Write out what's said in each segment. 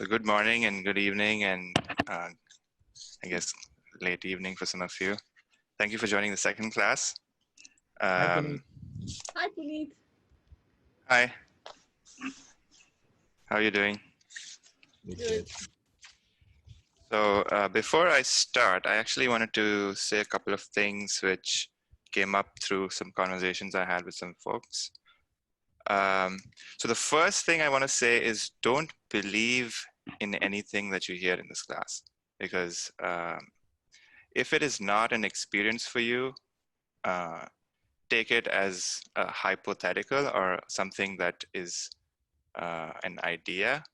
So good morning and good evening and I guess late evening for some of you. Thank you for joining the second class. Hi, Puneet. Hi, Puneet. Hi. How are you doing? Good. So before I start, I actually wanted to say a couple of things which came up through some conversations I had with some folks. So the first thing I want to say is don't believe in anything that you hear in this class, because if it is not an experience for you, take it as a hypothetical or something that is an idea,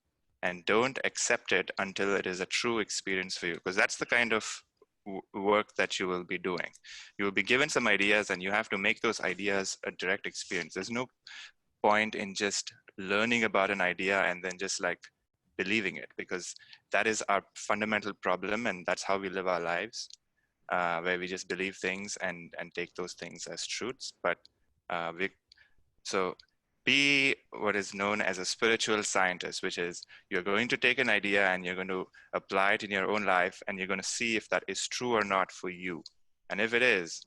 and don't accept it until it is a true experience for you, because that's the kind of work that you will be doing. You will be given some ideas and you have to make those ideas a direct experience. There's no point in just learning about an idea and then just like believing it, because that is our fundamental problem, and that's how we live our lives, where we just believe things and take those things as truths. But so be what is known as a spiritual scientist, which is you're going to take an idea and you're going to apply it in your own life, and you're going to see if that is true or not for you. And if it is,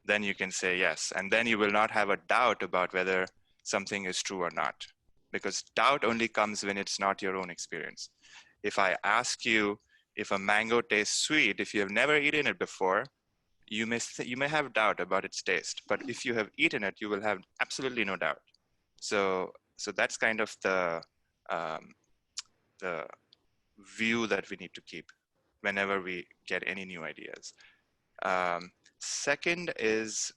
then you can say yes. And then you will not have a doubt about whether something is true or not, because doubt only comes when it's not your own experience. If I ask you if a mango tastes sweet, if you have never eaten it before, you may have doubt about its taste. But if you have eaten it, you will have absolutely no doubt. So that's kind of the view that we need to keep whenever we get any new ideas. Second is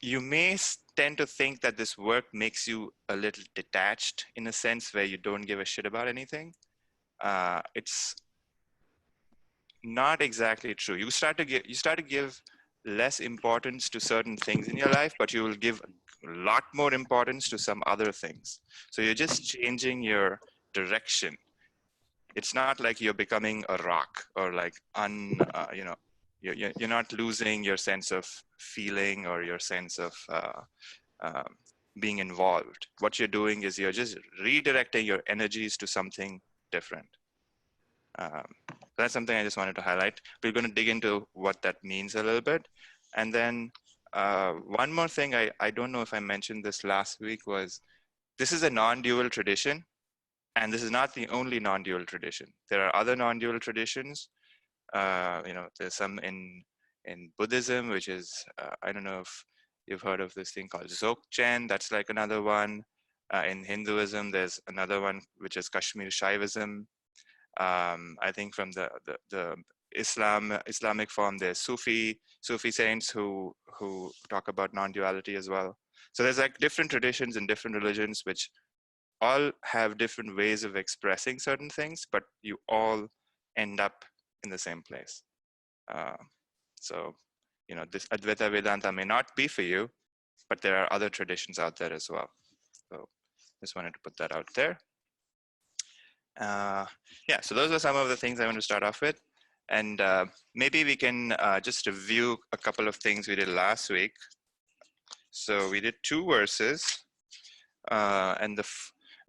you may tend to think that this work makes you a little detached, in a sense where you don't give a shit about anything. It's not exactly true. You start to give less importance to certain things in your life, but you will give a lot more importance to some other things. So you're just changing your direction. It's not like you're becoming a rock, or like you're not losing your sense of feeling or your sense of being involved. What you're doing is you're just redirecting your energies to something different. That's something I just wanted to highlight. We're going to dig into what that means a little bit. And then one more thing, I don't know if I mentioned this last week, was this is a non-dual tradition, and this is not the only non-dual tradition. There are other non-dual traditions. There's some in Buddhism, which is, I don't know if you've heard of this thing called Dzogchen. That's like another one. In Hinduism, there's another one, which is Kashmir Shaivism. I think from the Islamic form, there's Sufi saints who talk about non-duality as well. So there's like different traditions and different religions, which all have different ways of expressing certain things, but you all end up in the same place. So this Advaita Vedanta may not be for you, but there are other traditions out there as well. So just wanted to put that out there. Yeah, so those are some of the things I want to start off with. And maybe we can just review a couple of things we did last week. So we did 2 verses, and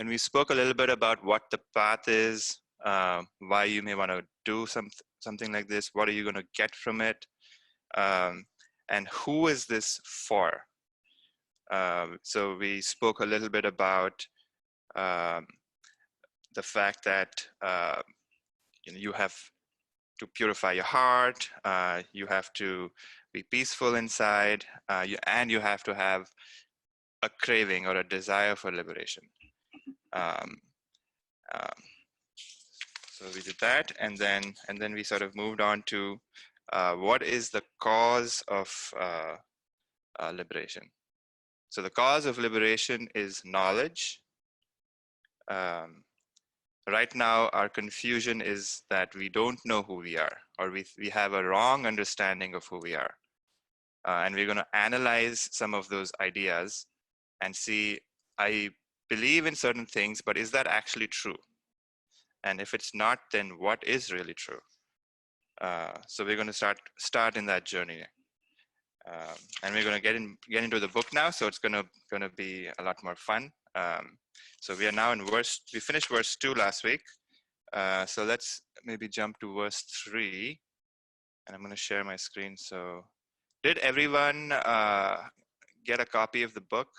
we spoke a little bit about what the path is, why you may want to do something like this, what are you going to get from it, and who is this for? So we spoke a little bit about the fact that you have to purify your heart, you have to be peaceful inside, and you have to have a craving or a desire for liberation. So we did that, and then we sort of moved on to what is the cause of liberation. So the cause of liberation is knowledge. Right now, our confusion is that we don't know who we are, or we have a wrong understanding of who we are. And we're going to analyze some of those ideas and see, I believe in certain things, but is that actually true? And if it's not, then what is really true? So we're going to start in that journey. And we're going to get into the book now, so it's going to be a lot more fun. So we are now in we finished verse 2 last week. So let's maybe jump to verse 3. And I'm going to share my screen. So did everyone get a copy of the book?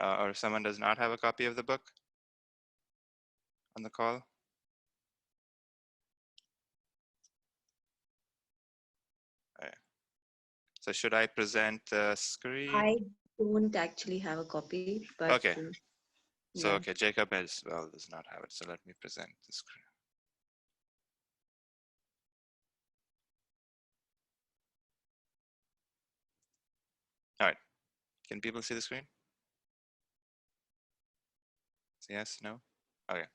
Or if someone does not have a copy of the book on the call? Right. So should I present the screen? I don't actually have a copy, but Okay. So, yeah. okay, Jacob as well does not have it. So let me present the screen. All right. Can people see the screen? Yes, no? Okay.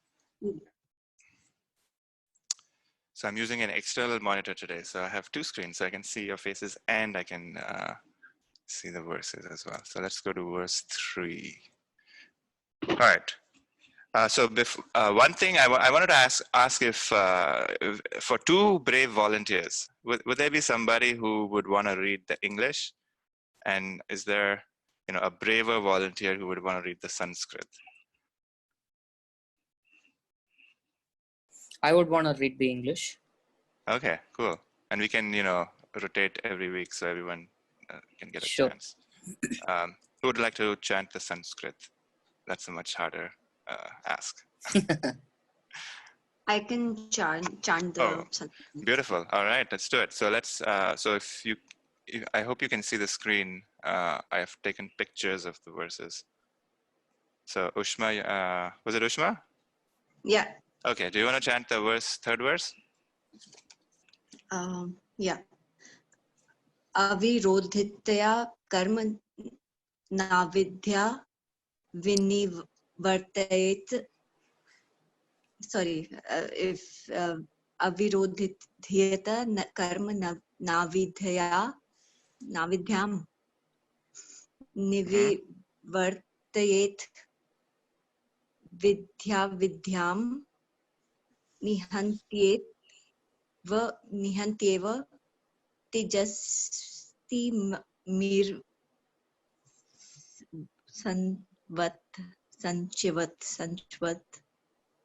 So I'm using an external monitor today. So I have two screens. So I can see your faces and I can see the verses as well. So let's go to verse 3. All right. So one thing I wanted to ask if for two brave volunteers, would there be somebody who would want to read the English? And is there, a braver volunteer who would want to read the Sanskrit? I would want to read the English. Okay, cool. And we can, rotate every week so everyone can get a Sure. chance. Who would like to chant the Sanskrit? That's a much harder ask. I can chant the Oh, beautiful. All right, let's do it. So let's. So I hope you can see the screen. I have taken pictures of the verses. So Ushma, was it Ushma? Yeah. Okay. Do you want to chant the third verse? Yeah. Avirodhitya karma navidya vinivartayet. Sorry, if avirodhitya karma navidyam nivivartayet vidyam nihantyeva tejasti mir sanchivat.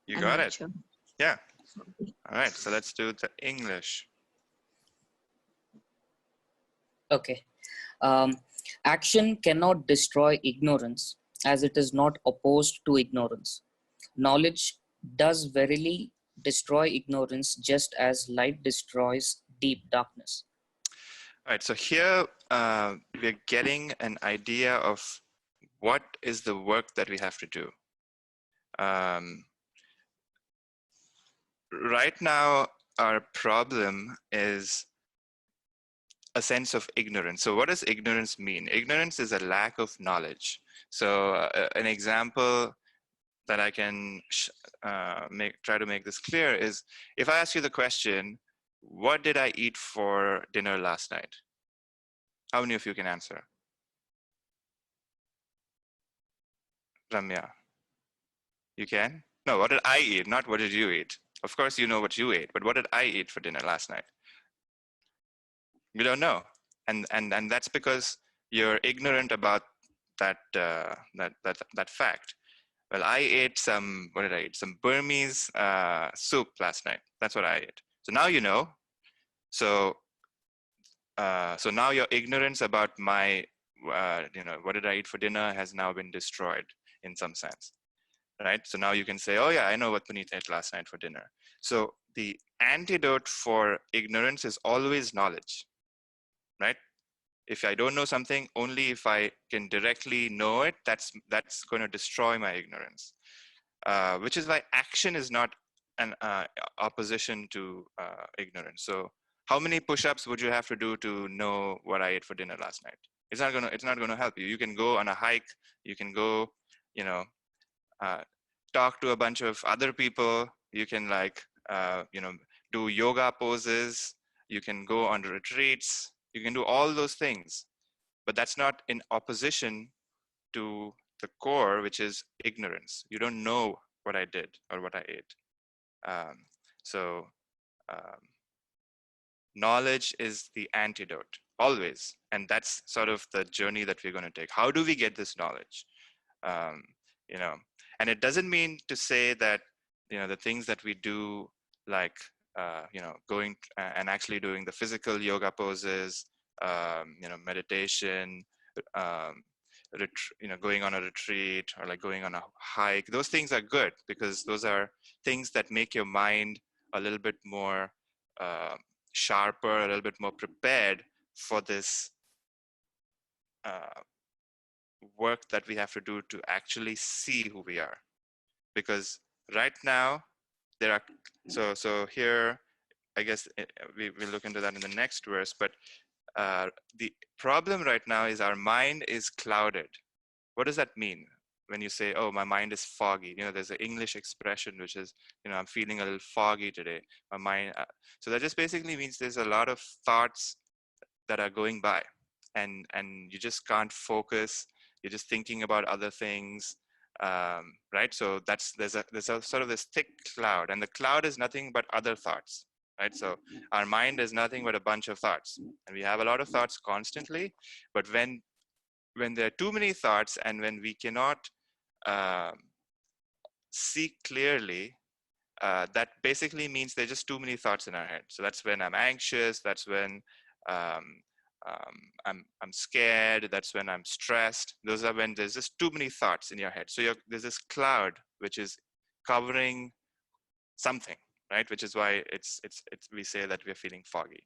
You I'm got not it. sure. Yeah. All right. So let's do the English. Okay. Action cannot destroy ignorance, as it is not opposed to ignorance. Knowledge does verily destroy ignorance, just as light destroys deep darkness. All right. So here we're getting an idea of what is the work that we have to do. Right now, our problem is a sense of ignorance. So what does ignorance mean? Ignorance is a lack of knowledge. So an example that I can try to make this clear is, if I ask you the question, what did I eat for dinner last night? How many of you can answer? Ramya, you can? No, what did I eat? Not what did you eat? Of course you know what you ate, but what did I eat for dinner last night? You don't know. And that's because you're ignorant about that fact. Well, I ate what did I eat? Some Burmese soup last night. That's what I ate. So now you know. So now your ignorance about my, what did I eat for dinner has now been destroyed in some sense, right? So now you can say, oh yeah, I know what Puneet ate last night for dinner. So the antidote for ignorance is always knowledge, right? If I don't know something, only if I can directly know it, that's going to destroy my ignorance. Which is why action is not an opposition to ignorance. So how many push-ups would you have to do to know what I ate for dinner last night? It's not gonna help you. You can go on a hike. You can go, talk to a bunch of other people. You can do yoga poses. You can go on retreats. You can do all those things, but that's not in opposition to the core, which is ignorance. You don't know what I did or what I ate. So knowledge is the antidote always. And that's sort of the journey that we're going to take. How do we get this knowledge? you know. And it doesn't mean to say that, you know, the things that we do, like, you know, going and actually doing the physical yoga poses, you know, meditation, you know, going on a retreat or like going on a hike, those things are good because those are things that make your mind a little bit more sharper, a little bit more prepared for this work that we have to do to actually see who we are. Because right now there are, so here, I guess we'll look into that in the next verse, but the problem right now is our mind is clouded. What does that mean? When you say, oh, my mind is foggy, you know, there's an English expression, which is, you know, I'm feeling a little foggy today. My mind, so that just basically means there's a lot of thoughts that are going by, and you just can't focus. You're just thinking about other things, right? So there's a sort of this thick cloud, and the cloud is nothing but other thoughts, right? So our mind is nothing but a bunch of thoughts, and we have a lot of thoughts constantly. But when there are too many thoughts, and when we cannot see clearly, that basically means there's just too many thoughts in our head. So that's when I'm anxious. That's when I'm scared. That's when I'm stressed. Those are when there's just too many thoughts in your head. So there's this cloud which is covering something, right? Which is why it's we say that we're feeling foggy.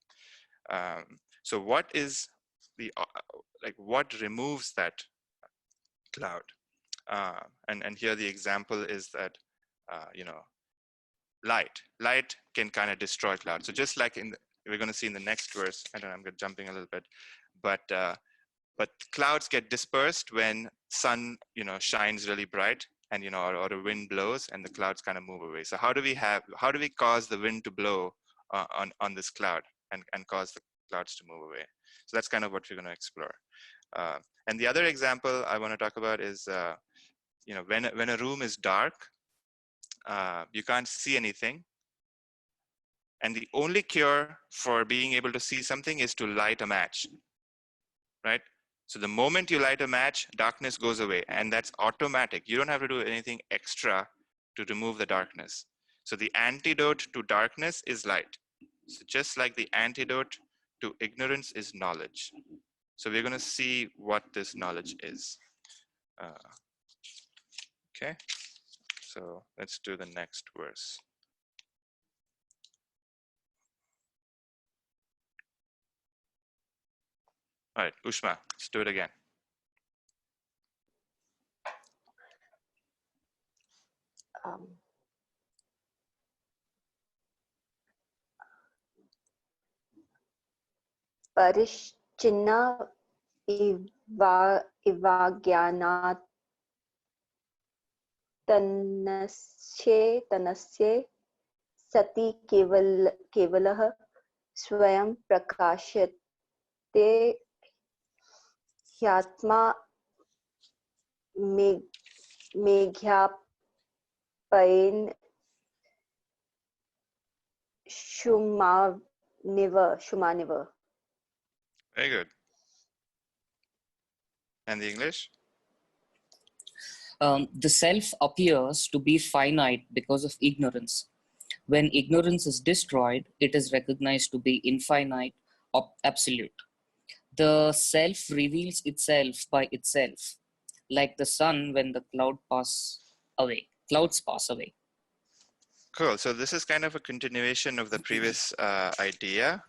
So what is the like what removes that cloud? And here the example is that you know, light can kind of destroy clouds. So just like we're going to see in the next verse, I don't know, I'm jumping a little bit, but clouds get dispersed when sun, you know, shines really bright, and, you know, or the wind blows and the clouds kind of move away. So how do we cause the wind to blow on this cloud and cause the clouds to move away? So that's kind of what we're going to explore. And the other example I want to talk about is, you know, when a room is dark, you can't see anything. And the only cure for being able to see something is to light a match, right? So the moment you light a match, darkness goes away, and that's automatic. You don't have to do anything extra to remove the darkness. So the antidote to darkness is light. So just like the antidote to ignorance is knowledge. So we're going to see what this knowledge is. Okay, so let's do the next verse. All right, Ushma, let's do it again. Parishchinna ivagyanat tanasye sati kevalah swayam prakashyate hyatma meghyapain shumaniva. Very good. And the English? The self appears to be finite because of ignorance. When ignorance is destroyed, it is recognized to be infinite or absolute. The self reveals itself by itself, like the sun when the clouds pass away. Cool. So this is kind of a continuation of the previous idea.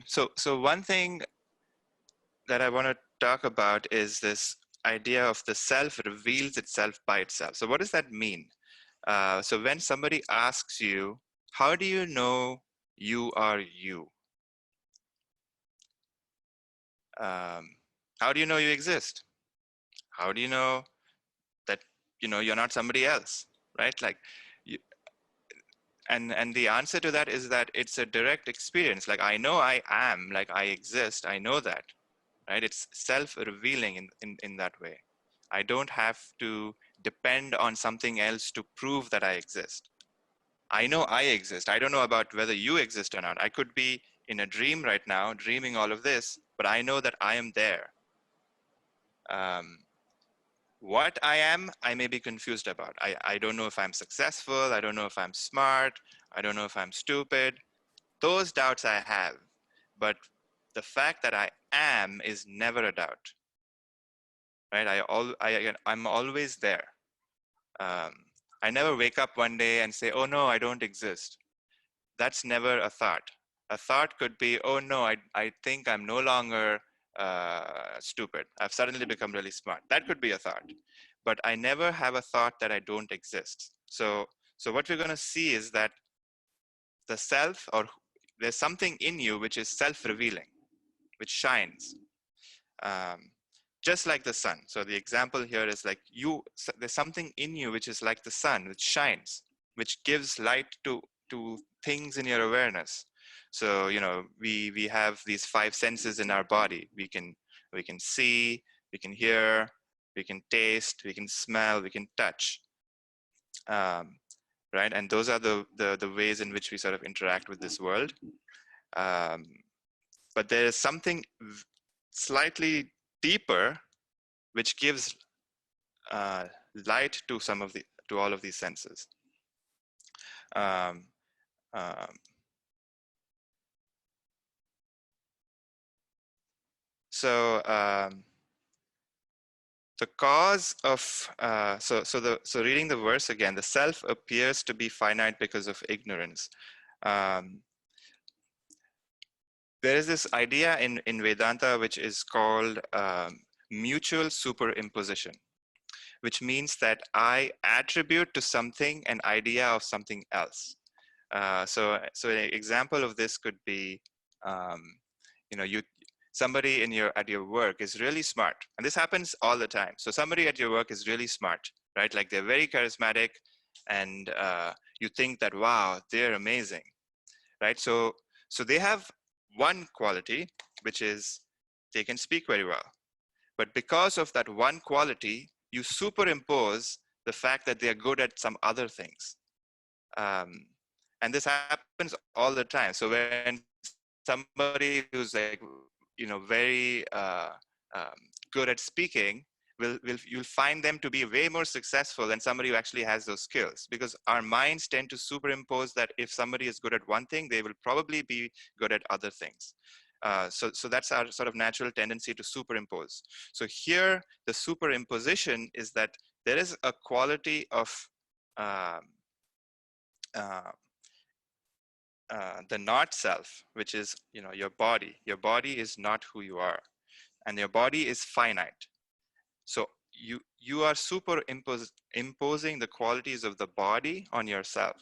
So one thing that I want to talk about is this idea of the self reveals itself by itself. So what does that mean? So when somebody asks you, how do you know you are you? How do you know you exist? How do you know that, you know, you're not somebody else, right? Like, and the answer to that is that it's a direct experience. Like, I know I am, like I exist, I know that, right? It's self-revealing in that way. I don't have to depend on something else to prove that I exist. I know I exist. I don't know about whether you exist or not. I could be in a dream right now, dreaming all of this, but I know that I am there. What I am, I may be confused about. I don't know if I'm successful. I don't know if I'm smart. I don't know if I'm stupid. Those doubts I have. But the fact that I am is never a doubt, right? I'm always there. Um, I never wake up one day and say, oh no, I don't exist. That's never a thought. A thought could be, oh no, I think I'm no longer stupid. I've suddenly become really smart. That could be a thought. But I never have a thought that I don't exist. So what we're going to see is that the self, or there's something in you which is self-revealing, which shines. Just like the sun. So the example here is like there's something in you which is like the sun, which shines, which gives light to things in your awareness. So, we have these 5 senses in our body. We can see, we can hear, we can taste, we can smell, we can touch. Right? And those are the ways in which we sort of interact with this world. But there is something slightly deeper which gives light to all of these senses. The cause of so reading the verse again, the self appears to be finite because of ignorance. There is this idea in Vedanta which is called mutual superimposition, which means that I attribute to something an idea of something else. So an example of this could be, somebody at your work is really smart, and this happens all the time. So somebody at your work is really smart, right? Like they're very charismatic, and you think that, wow, they're amazing, right? So they have one quality, which is they can speak very well. But because of that one quality, you superimpose the fact that they're good at some other things. And this happens all the time. So when somebody who's like, very good at speaking, you'll find them to be way more successful than somebody who actually has those skills, because our minds tend to superimpose that if somebody is good at one thing, they will probably be good at other things. So that's our sort of natural tendency to superimpose. So here, the superimposition is that there is a quality of the not self, which is, your body. Your body is not who you are, and your body is finite. So you are imposing the qualities of the body on yourself.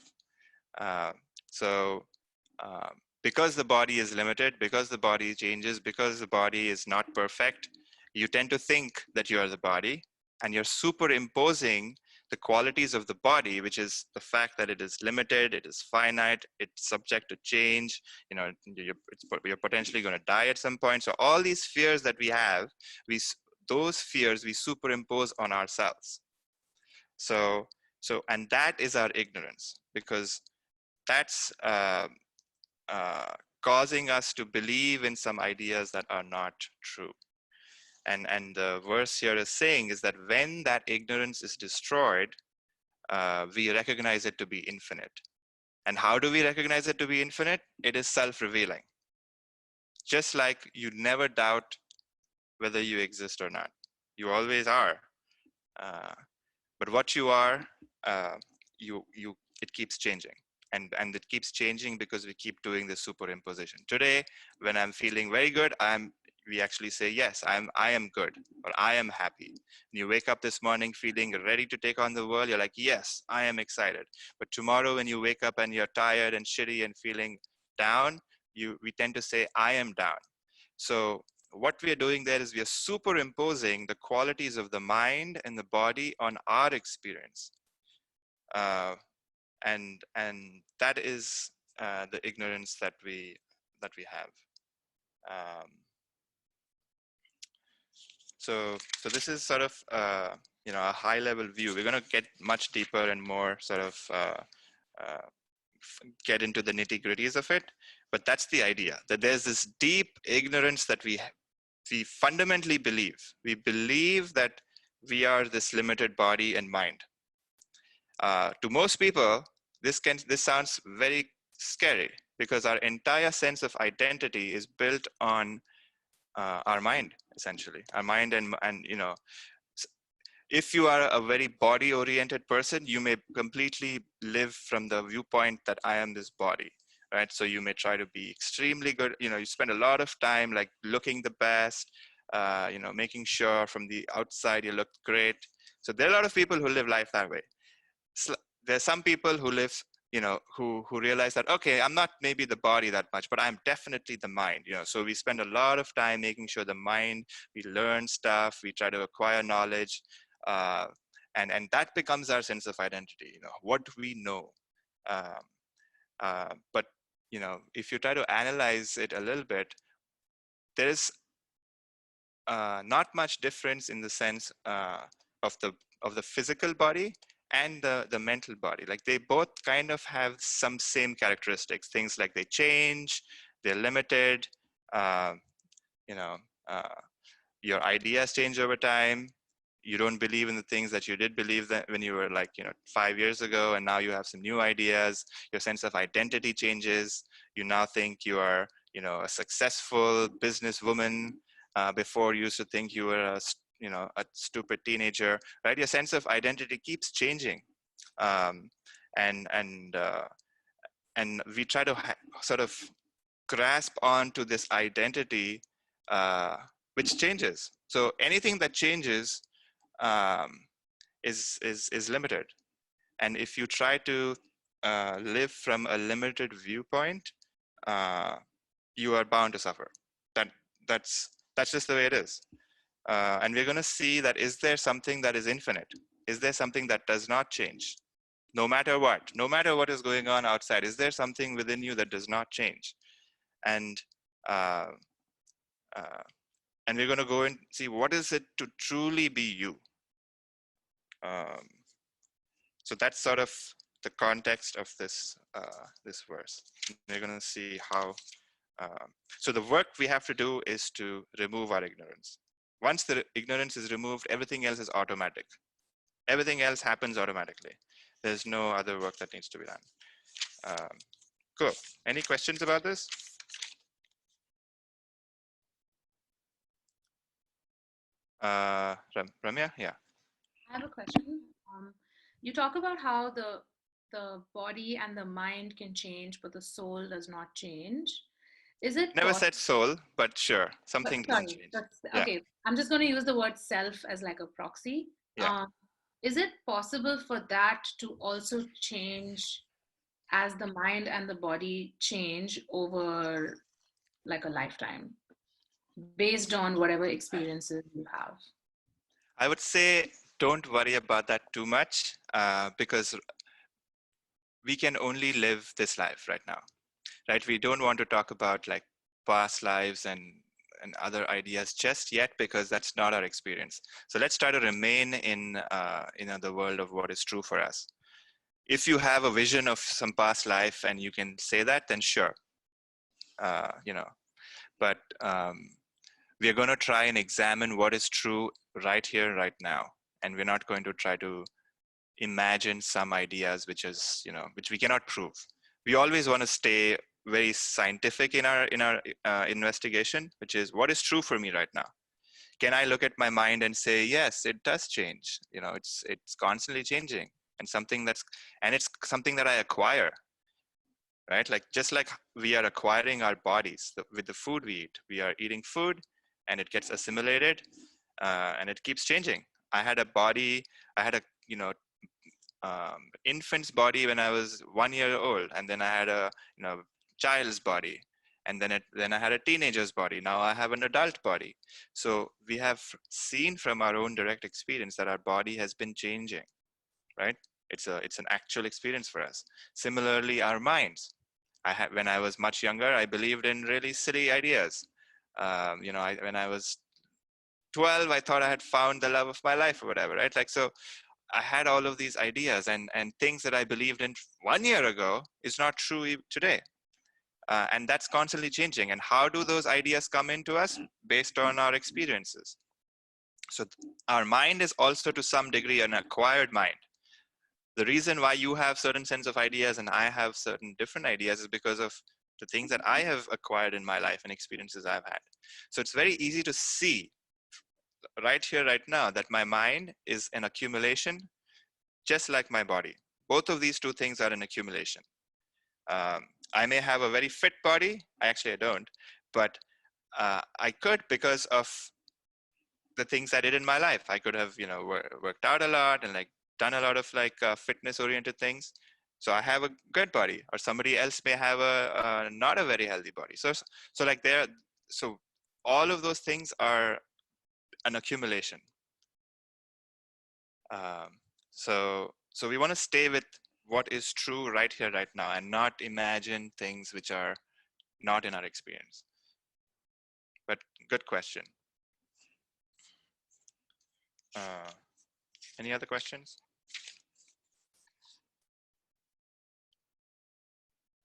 Because the body is limited, because the body changes, because the body is not perfect, you tend to think that you are the body, and you're superimposing the qualities of the body, which is the fact that it is limited, it is finite, it's subject to change, you're potentially going to die at some point. So all these fears that we have, those fears we superimpose on ourselves. So and that is our ignorance, because that's causing us to believe in some ideas that are not true. And the verse here is saying is that when that ignorance is destroyed, we recognize it to be infinite. And how do we recognize it to be infinite? It is self-revealing. Just like you never doubt whether you exist or not. You always are. But what you are, it keeps changing. And it keeps changing because we keep doing this superimposition. Today, when I'm feeling very good, we actually say, yes, I am good, or I am happy. And you wake up this morning feeling ready to take on the world, you're like, yes, I am excited. But tomorrow when you wake up and you're tired and shitty and feeling down, we tend to say, I am down. So what we are doing there is we are superimposing the qualities of the mind and the body on our experience. And that is the ignorance that we have. So this is sort of a high level view. We're going to get much deeper and more sort of get into the nitty gritties of it, but that's the idea, that there's this deep ignorance that we fundamentally believe. We believe that we are this limited body and mind. To most people, this sounds very scary because our entire sense of identity is built on our mind, essentially. Our mind and if you are a very body-oriented person, you may completely live from the viewpoint that I am this body, right? So you may try to be extremely good. You spend a lot of time like looking the best, making sure from the outside you look great. So there are a lot of people who live life that way. There's some people who live, who realize that, okay, I'm not maybe the body that much, but I'm definitely the mind, so we spend a lot of time making sure the mind, we learn stuff, we try to acquire knowledge, and that becomes our sense of identity. What do we know? But if you try to analyze it a little bit, there is not much difference in the sense of the physical body and the mental body. Like they both kind of have some same characteristics. Things like they change, they're limited, your ideas change over time. You don't believe in the things that you did believe that when you were 5 years ago, and now you have some new ideas. Your sense of identity changes. You now think you are, a successful businesswoman. Before you used to think you were a stupid teenager, right? Your sense of identity keeps changing. And we try to sort of grasp onto this identity, which changes. So anything that changes is limited. And if you try to live from a limited viewpoint, you are bound to suffer. That's just the way it is. And we're going to see that, is there something that is infinite? Is there something that does not change? No matter what is going on outside, is there something within you that does not change? And we're going to go and see what is it to truly be you. So that's sort of the context of this this verse. We're going to see how. So the work we have to do is to remove our ignorance. Once the ignorance is removed, everything else is automatic. Everything else happens automatically. There's no other work that needs to be done. Cool. Any questions about this? Ramya, yeah. I have a question. You talk about how the body and the mind can change, but the soul does not change. Is it Never said soul, but sure, something doesn't change. Okay, yeah. I'm just going to use the word self as like a proxy. Yeah. Is it possible for that to also change as the mind and the body change over like a lifetime, based on whatever experiences you have? I would say don't worry about that too much, because we can only live this life right now, right? We don't want to talk about like past lives and other ideas just yet, because that's not our experience. So let's try to remain in the world of what is true for us. If you have a vision of some past life and you can say that, then sure, but we are going to try and examine what is true right here, right now. And we're not going to try to imagine some ideas which we cannot prove. We always want to stay very scientific in our investigation, which is what is true for me right now. Can I look at my mind and say, yes, it does change. It's constantly changing, and it's something that I acquire, right? Like just like we are acquiring our bodies with the food we eat. We are eating food, and it gets assimilated, and it keeps changing. I had a infant's body when I was 1 year old, and then I had a child's body, and then I had a teenager's body. Now I have an adult body. So we have seen from our own direct experience that our body has been changing, right? It's an actual experience for us. Similarly, our minds. When I was much younger, I believed in really silly ideas. When I was 12, I thought I had found the love of my life or whatever, right? Like, so I had all of these ideas, and things that I believed in 1 year ago is not true today. And that's constantly changing. And how do those ideas come into us? Based on our experiences. So our mind is also to some degree an acquired mind. The reason why you have certain sense of ideas and I have certain different ideas is because of the things that I have acquired in my life and experiences I've had. So it's very easy to see right here, right now, that my mind is an accumulation, just like my body. Both of these two things are an accumulation. I may have a very fit body. I don't, but I could because of the things I did in my life. I could have, worked out a lot and like done a lot of like fitness oriented things. So I have a good body, or somebody else may have a not a very healthy body. So like so all of those things are an accumulation. So we want to stay with what is true right here, right now, and not imagine things which are not in our experience. But good question. Any other questions?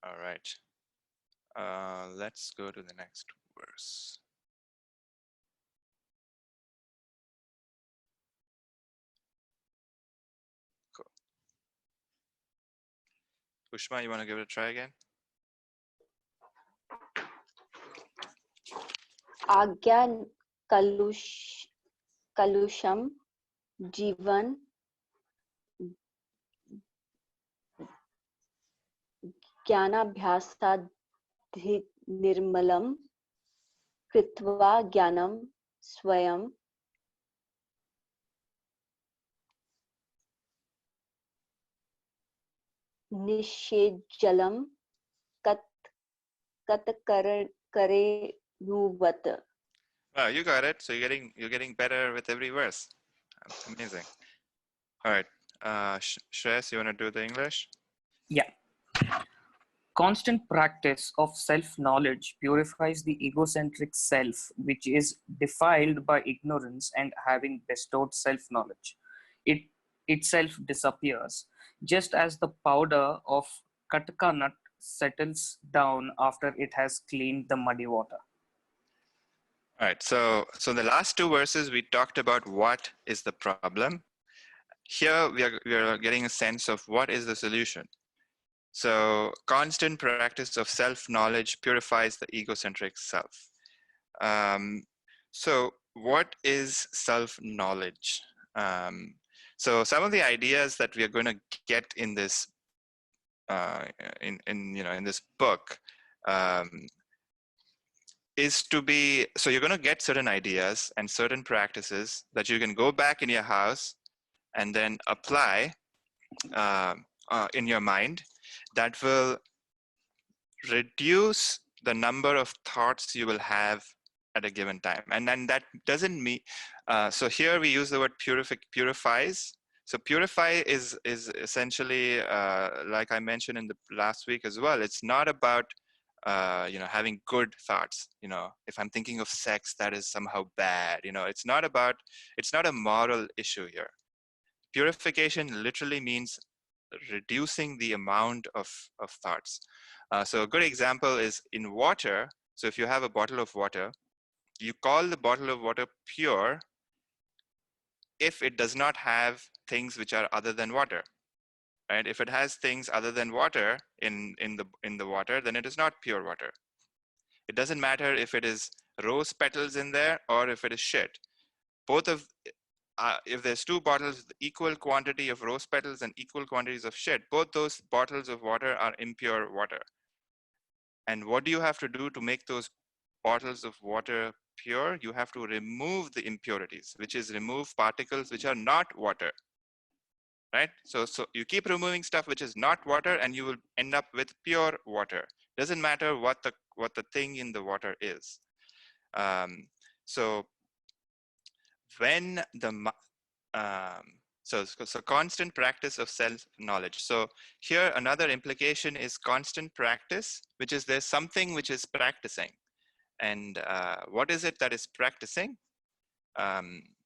All right. Let's go to the next verse. Cool. Ushma, you want to give it a try again? Agyan kalusham jivan jnanabhyasad nirmalam kritva jnanam swayam nishejalam kat kare nuvat. Oh, you got it. So you're getting better with every verse. Amazing. All right. Shreyas, you want to do the English? Yeah. Constant practice of self-knowledge purifies the egocentric self, which is defiled by ignorance, and having bestowed self-knowledge, it itself disappears, just as the powder of katka nut settles down after it has cleaned the muddy water. All right. So the last two verses we talked about what is the problem. Here we are getting a sense of what is the solution. So constant practice of self-knowledge purifies the egocentric self. So what is self-knowledge? So some of the ideas that we are going to get in this in this book is to be, so you're going to get certain ideas and certain practices that you can go back in your house and then apply in your mind, that will reduce the number of thoughts you will have at a given time. And then that doesn't mean, so here we use the word purifies. So purify is essentially, like I mentioned in the last week as well, it's not about having good thoughts. If I'm thinking of sex, that is somehow bad. It's not a moral issue here. Purification literally means reducing the amount of thoughts. So a good example is in water. So if you have a bottle of water, you call the bottle of water pure if it does not have things which are other than water. Right? If it has things other than water in the water, then it is not pure water. It doesn't matter if it is rose petals in there or if it is shit. Both of if there's two bottles with equal quantity of rose petals and equal quantities of shit, both those bottles of water are impure water. And what do you have to do to make those bottles of water pure? You have to remove the impurities, which is remove particles which are not water. Right? So you keep removing stuff which is not water and you will end up with pure water. Doesn't matter what the thing in the water is. So when the so constant practice of self-knowledge. So here another implication is constant practice, which is there's something which is practicing. And what is it that is practicing?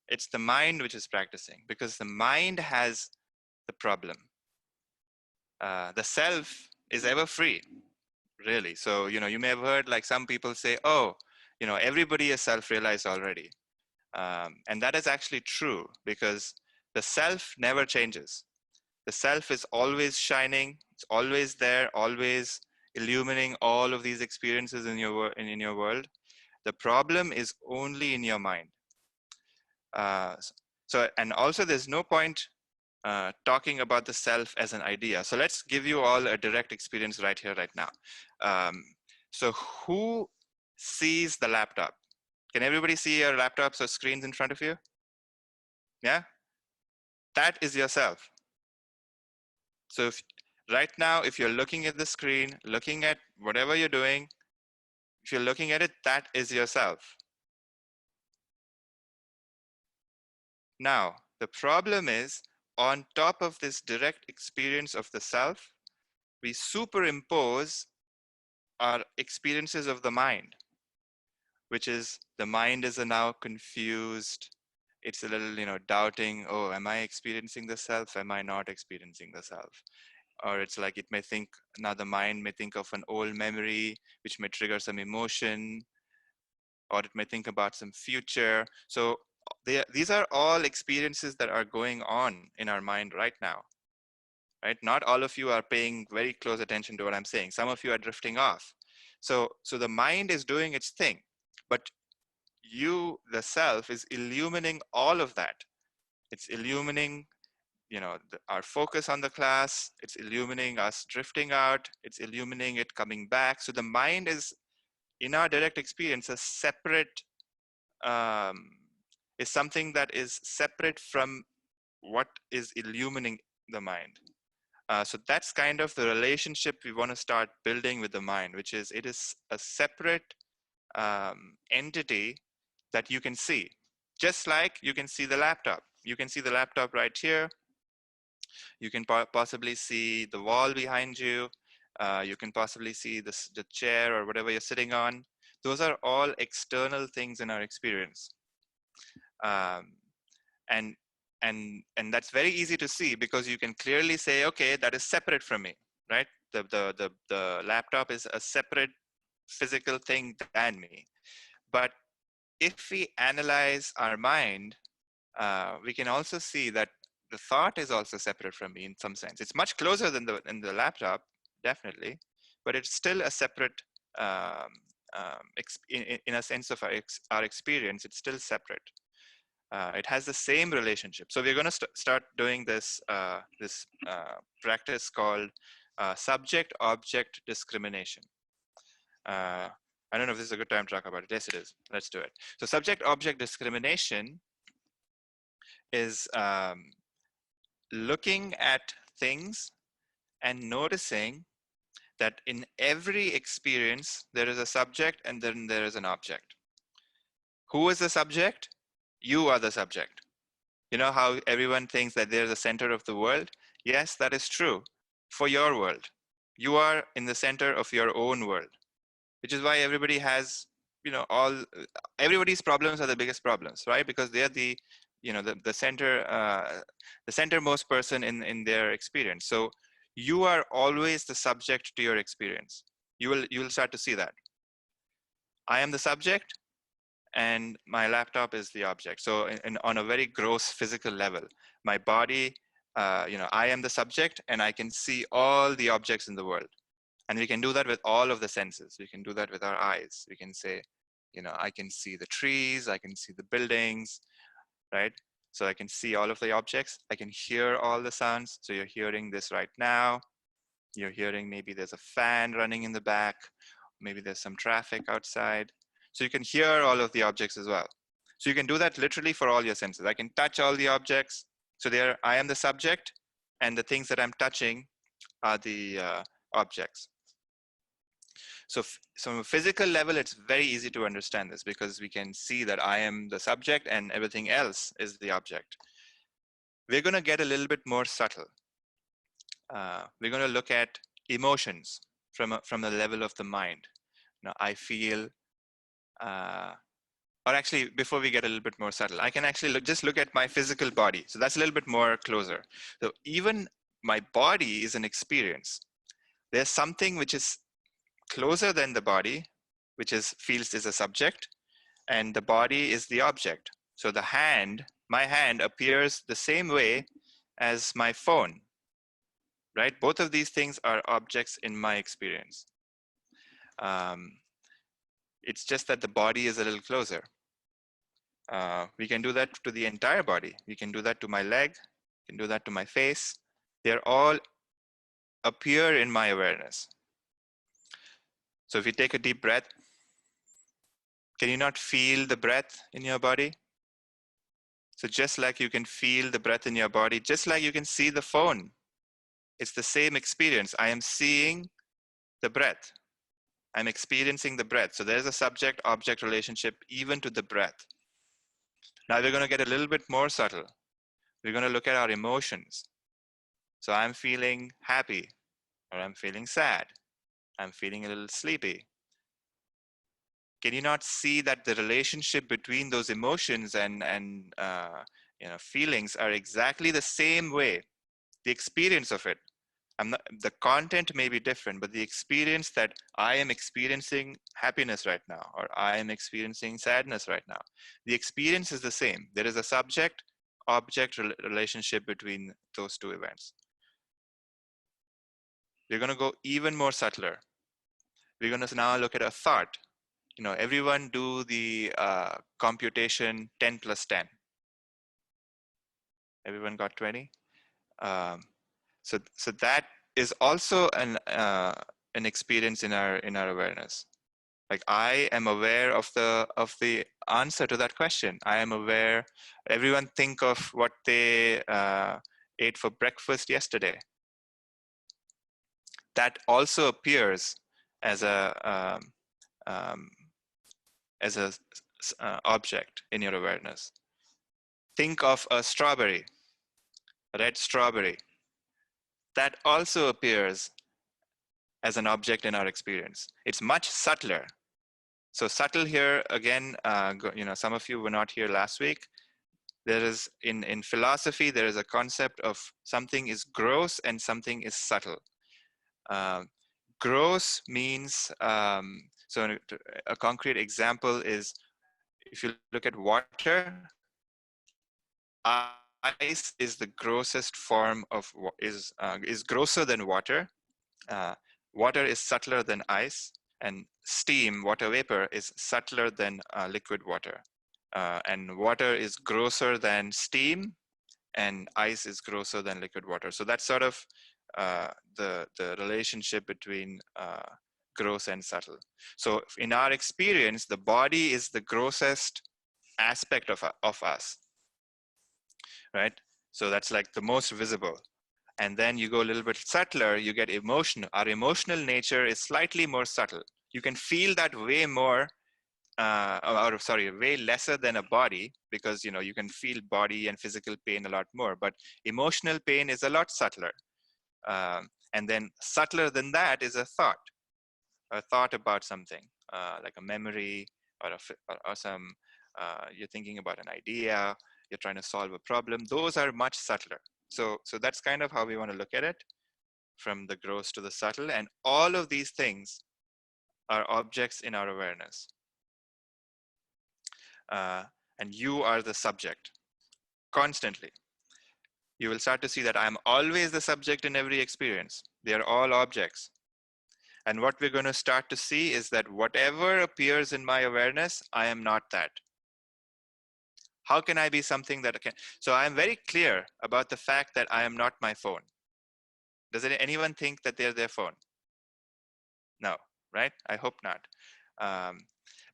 It's the mind which is practicing, because the mind has the problem. The self is ever free, really. So, you may have heard like some people say, oh, everybody is self-realized already. And that is actually true, because the self never changes. The self is always shining. It's always there, always illuminating all of these experiences in your world. The problem is only in your mind. And also there's no point talking about the self as an idea. So let's give you all a direct experience right here, right now. So who sees the laptop? Can everybody see your laptops or screens in front of you? Yeah? That is yourself. So right now, if you're looking at the screen, looking at whatever you're doing, if you're looking at it, that is yourself. Now, the problem is, on top of this direct experience of the self, we superimpose our experiences of the mind, which is the mind is now confused. It's a little, doubting, oh, am I experiencing the self? Am I not experiencing the self? Or it's like it may think, now the mind may think of an old memory, which may trigger some emotion, or it may think about some future. So these are all experiences that are going on in our mind right now, right? Not all of you are paying very close attention to what I'm saying. Some of you are drifting off. So the mind is doing its thing, but you, the self, is illuminating all of that. It's illuminating, our focus on the class. It's illuminating us drifting out. It's illuminating it coming back. So the mind is, in our direct experience, a separate, is something that is separate from what is illuminating the mind. So that's kind of the relationship we want to start building with the mind, which is, it is a separate entity that you can see. Just like you can see the laptop. You can see the laptop right here. You can possibly see the wall behind you. You can possibly see the chair or whatever you're sitting on. Those are all external things in our experience. And that's very easy to see, because you can clearly say, okay, that is separate from me, right? The laptop is a separate physical thing than me. But if we analyze our mind, we can also see that the thought is also separate from me in some sense. It's much closer than in the laptop, definitely, but it's still a separate, in a sense of our experience, it's still separate. It has the same relationship. So we're going to start doing this practice called subject-object discrimination. I don't know if this is a good time to talk about it. Yes, it is. Let's do it. So subject-object discrimination is looking at things and noticing that in every experience, there is a subject and then there is an object. Who is the subject? You are the subject. You know how everyone thinks that they're the center of the world? Yes, that is true for your world. You are in the center of your own world, which is why everybody has, everybody's problems are the biggest problems, right? Because they're the centermost person in their experience. So you are always the subject to your experience. You will start to see that. I am the subject, and my laptop is the object. So on a very gross physical level, my body, I am the subject, and I can see all the objects in the world. And we can do that with all of the senses. We can do that with our eyes. We can say, I can see the trees, I can see the buildings, right? So I can see all of the objects. I can hear all the sounds. So you're hearing this right now. You're hearing maybe there's a fan running in the back. Maybe there's some traffic outside. So you can hear all of the objects as well. So you can do that literally for all your senses. I can touch all the objects. So there, I am the subject, and the things that I'm touching are the objects. So from a physical level, it's very easy to understand this, because we can see that I am the subject and everything else is the object. We're going to get a little bit more subtle. We're going to look at emotions from the level of the mind. Now, I feel, or actually, before we get a little bit more subtle, I can actually just look at my physical body. So that's a little bit more closer. So even my body is an experience. There's something which is closer than the body, which feels is a subject, and the body is the object. So the hand, my hand appears the same way as my phone, right? Both of these things are objects in my experience. It's just that the body is a little closer. We can do that to the entire body. We can do that to my leg, we can do that to my face. They're all appear in my awareness. So if you take a deep breath, can you not feel the breath in your body? So just like you can feel the breath in your body, just like you can see the phone, it's the same experience. I am seeing the breath. I'm experiencing the breath. So there's a subject-object relationship even to the breath. Now we're going to get a little bit more subtle. We're going to look at our emotions. So I'm feeling happy, or I'm feeling sad. I'm feeling a little sleepy. Can you not see that the relationship between those emotions and feelings are exactly the same way? The experience of it. The content may be different, but the experience that I am experiencing happiness right now, or I am experiencing sadness right now, the experience is the same. There is a subject-object relationship between those two events. We're going to go even more subtler. We're going to now look at a thought. Everyone do the computation 10 plus 10. Everyone got 20? So that is also an experience in our awareness. Like I am aware of the answer to that question. I am aware. Everyone think of what they ate for breakfast yesterday. That also appears as a object in your awareness. Think of a strawberry, a red strawberry. That also appears as an object in our experience. It's much subtler. So subtle here, again, some of you were not here last week. There is, in philosophy, there is a concept of something is gross and something is subtle. Gross means, so a concrete example is, if you look at water, ice is the grossest form of, is grosser than water. Water is subtler than ice, and steam, water vapor, is subtler than liquid water. And water is grosser than steam, and ice is grosser than liquid water. So that's sort of the relationship between gross and subtle. So in our experience, the body is the grossest aspect of us, right? So that's like the most visible. And then you go a little bit subtler, you get emotional. Our emotional nature is slightly more subtle. You can feel that way more, way lesser than a body, because you can feel body and physical pain a lot more, but emotional pain is a lot subtler. And then subtler than that is a thought about something, like a memory, or some, you're thinking about an idea, you're trying to solve a problem. Those are much subtler. So that's kind of how we want to look at it, from the gross to the subtle. And all of these things are objects in our awareness. And you are the subject constantly. You will start to see that I'm always the subject in every experience. They are all objects. And what we're going to start to see is that whatever appears in my awareness, I am not that. How can I be something that I can? So I'm very clear about the fact that I am not my phone. Does anyone think that they're their phone? No, right? I hope not.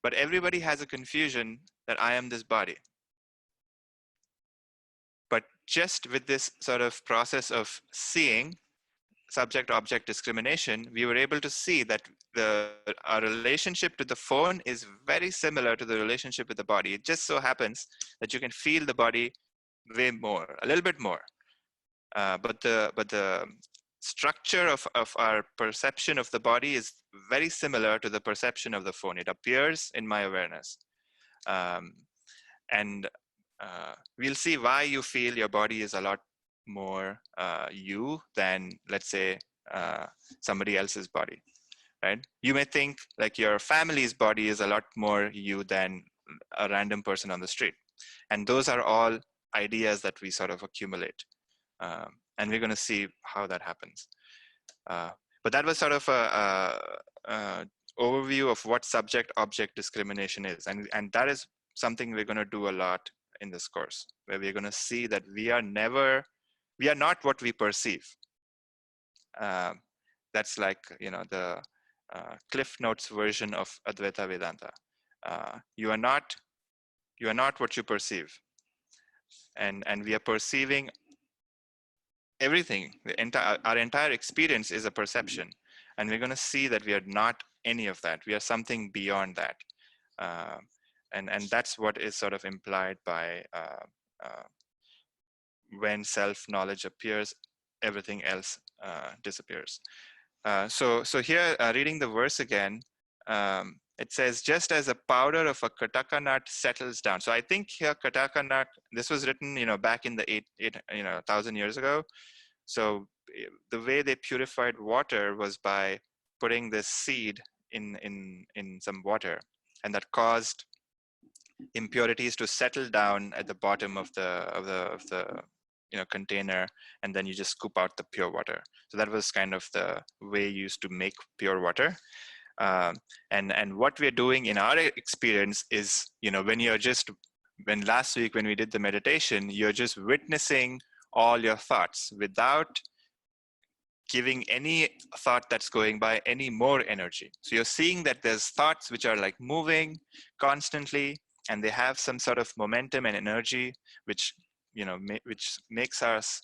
But everybody has a confusion that I am this body. But just with this sort of process of seeing, subject-object discrimination, we were able to see that our relationship to the phone is very similar to the relationship with the body. It just so happens that you can feel the body way more, a little bit more. But the structure of our perception of the body is very similar to the perception of the phone. It appears in my awareness. And we'll see why you feel your body is a lot more you than, let's say, somebody else's body, right? You may think like your family's body is a lot more you than a random person on the street. And those are all ideas that we sort of accumulate. And we're going to see how that happens. But that was sort of a overview of what subject-object discrimination is. And that is something we're going to do a lot in this course, where we're going to see that we are not what we perceive. That's like, the Cliff Notes version of Advaita Vedanta. You are not what you perceive. And we are perceiving everything. Our entire experience is a perception. And we're going to see that we are not any of that. We are something beyond that. And that's what is sort of implied by when self-knowledge appears, everything else disappears. So here, reading the verse again, it says, just as a powder of a kataka nut settles down. So I think here kataka nut, this was written, back in the 1,000 years ago. So the way they purified water was by putting this seed in some water, and that caused impurities to settle down at the bottom of the container, and then you just scoop out the pure water. So that was kind of the way used to make pure water. And what we're doing in our experience is, when last week when we did the meditation, you're just witnessing all your thoughts without giving any thought that's going by any more energy. So you're seeing that there's thoughts which are like moving constantly, and they have some sort of momentum and energy, which which makes us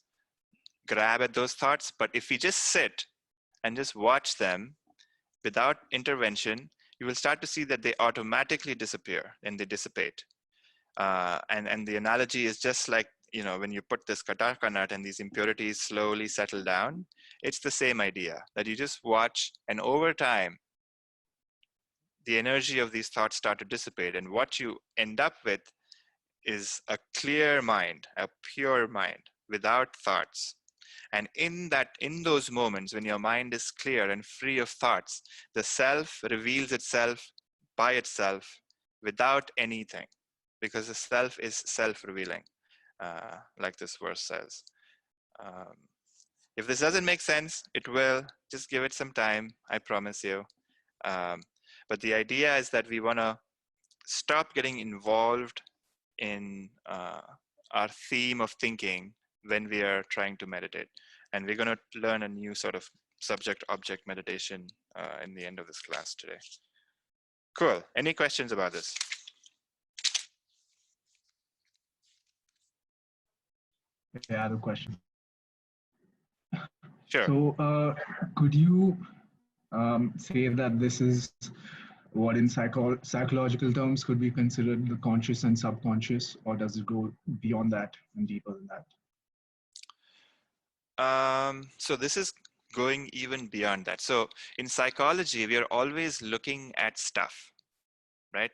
grab at those thoughts. But if we just sit and just watch them without intervention, you will start to see that they automatically disappear and they dissipate. And the analogy is just like, when you put this kataka nut and these impurities slowly settle down, it's the same idea, that you just watch, and over time, the energy of these thoughts start to dissipate. And what you end up with is a clear mind, a pure mind, without thoughts. And in those moments when your mind is clear and free of thoughts, the self reveals itself by itself without anything, because the self is self-revealing, like this verse says. If this doesn't make sense, it will. Just give it some time, I promise you. But the idea is that we want to stop getting involved in our theme of thinking when we are trying to meditate. And we're going to learn a new sort of subject-object meditation in the end of this class today. Cool. Any questions about this? Yeah, I have a question. Sure. So could you say that this is what in psychological terms could be considered the conscious and subconscious, or does it go beyond that and deeper than that? So this is going even beyond that. So in psychology, we are always looking at stuff, right?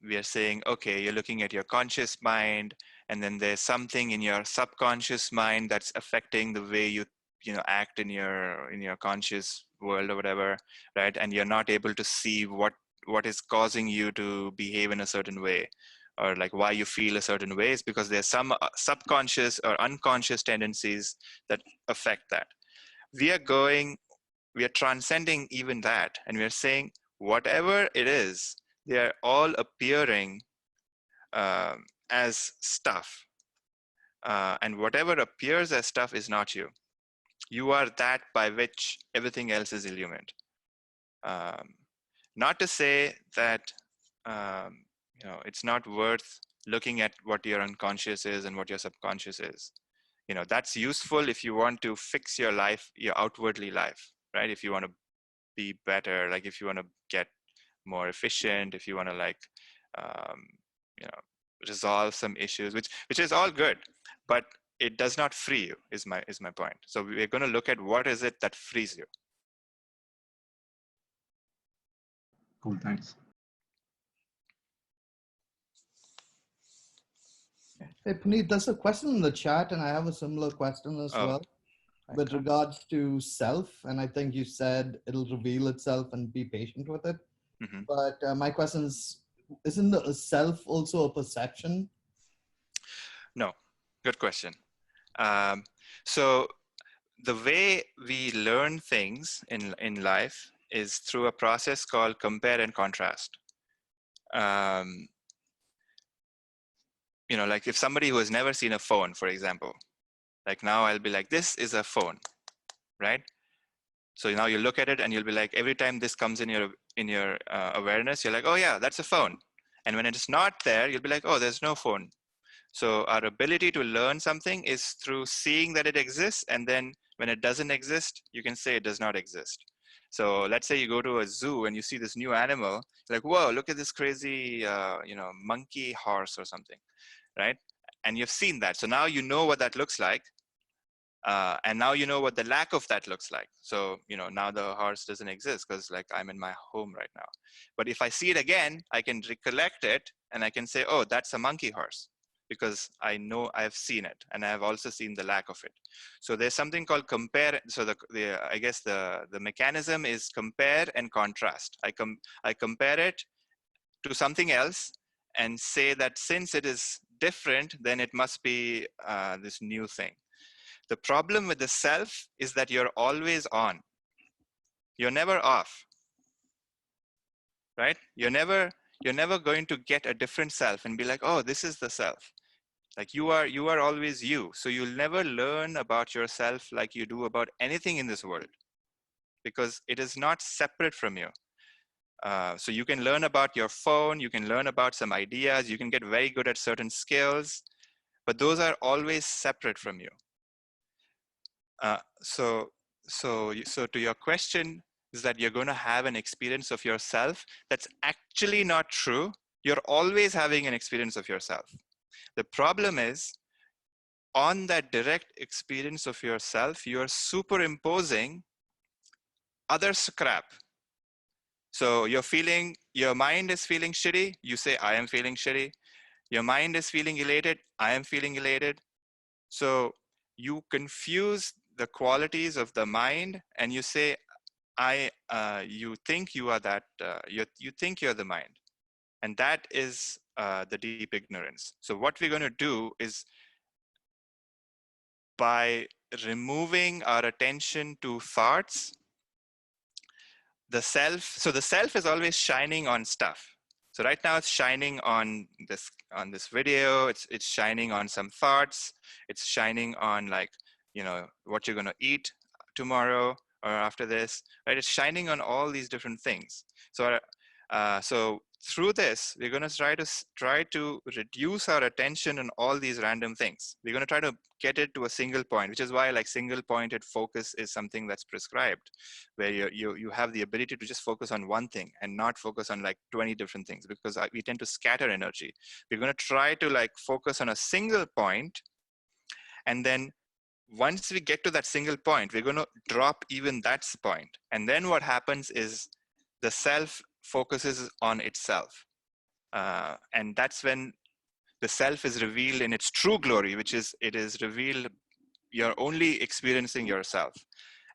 We are saying, okay, you're looking at your conscious mind, and then there's something in your subconscious mind that's affecting the way you act in your conscious world or whatever, right? And you're not able to see what is causing you to behave in a certain way, or like why you feel a certain way, is because there's some subconscious or unconscious tendencies that affect that. We are transcending even that, and we are saying whatever it is, they are all appearing as stuff. And whatever appears as stuff is not you. You are that by which everything else is illumined. Not to say that it's not worth looking at what your unconscious is and what your subconscious is. That's useful if you want to fix your life, your outwardly life, right? If you want to be better, like if you want to get more efficient, if you want to resolve some issues, which is all good, but it does not free you, is my point. So we're going to look at what is it that frees you. Cool, thanks. Hey, Puneet, there's a question in the chat, and I have a similar question as well with regards to self. And I think you said it'll reveal itself and be patient with it. Mm-hmm. But my question is, isn't the self also a perception? No, good question. So the way we learn things in life is through a process called compare and contrast. You know, like if somebody who has never seen a phone, for example, like now I'll be like, this is a phone, right? So now you look at it and you'll be like, every time this comes in your awareness, you're like, oh yeah, that's a phone. And when it's not there, you'll be like, oh, there's no phone. So our ability to learn something is through seeing that it exists, and then when it doesn't exist, you can say it does not exist. So let's say you go to a zoo and you see this new animal, like, whoa, look at this crazy, monkey horse or something, right? And you've seen that. So now you know what that looks like. And now you know what the lack of that looks like. So, now the horse doesn't exist because like I'm in my home right now. But if I see it again, I can recollect it and I can say, oh, that's a monkey horse, because I know I've seen it and I've also seen the lack of it. So there's something called compare. So I guess the mechanism is compare and contrast. I compare it to something else and say that since it is different, then it must be this new thing. The problem with the self is that you're always on. You're never off, right? You're never going to get a different self and be like, oh, this is the self. Like you are always you. So you'll never learn about yourself like you do about anything in this world, because it is not separate from you. So you can learn about your phone, you can learn about some ideas, you can get very good at certain skills, but those are always separate from you. So to your question is that you're going to have an experience of yourself. That's actually not true. You're always having an experience of yourself. The problem is, on that direct experience of yourself, you're superimposing other crap. So your mind is feeling shitty. You say, I am feeling shitty. Your mind is feeling elated. I am feeling elated. So you confuse the qualities of the mind and you say, you think you are that, you think you're the mind. And that is the deep ignorance. So what we're going to do is, by removing our attention to thoughts, the self is always shining on stuff. So right now it's shining on this video, it's shining on some thoughts, it's shining on like, what you're going to eat tomorrow or after this, right? It's shining on all these different things. So through this, we're going to try to reduce our attention on all these random things. We're going to try to get it to a single point, which is why like single pointed focus is something that's prescribed, where you have the ability to just focus on one thing and not focus on like 20 different things, because we tend to scatter energy. We're going to try to like focus on a single point, and then once we get to that single point, we're going to drop even that point. And then what happens is the self focuses on itself. And that's when the self is revealed in its true glory, which is, it is revealed, you're only experiencing yourself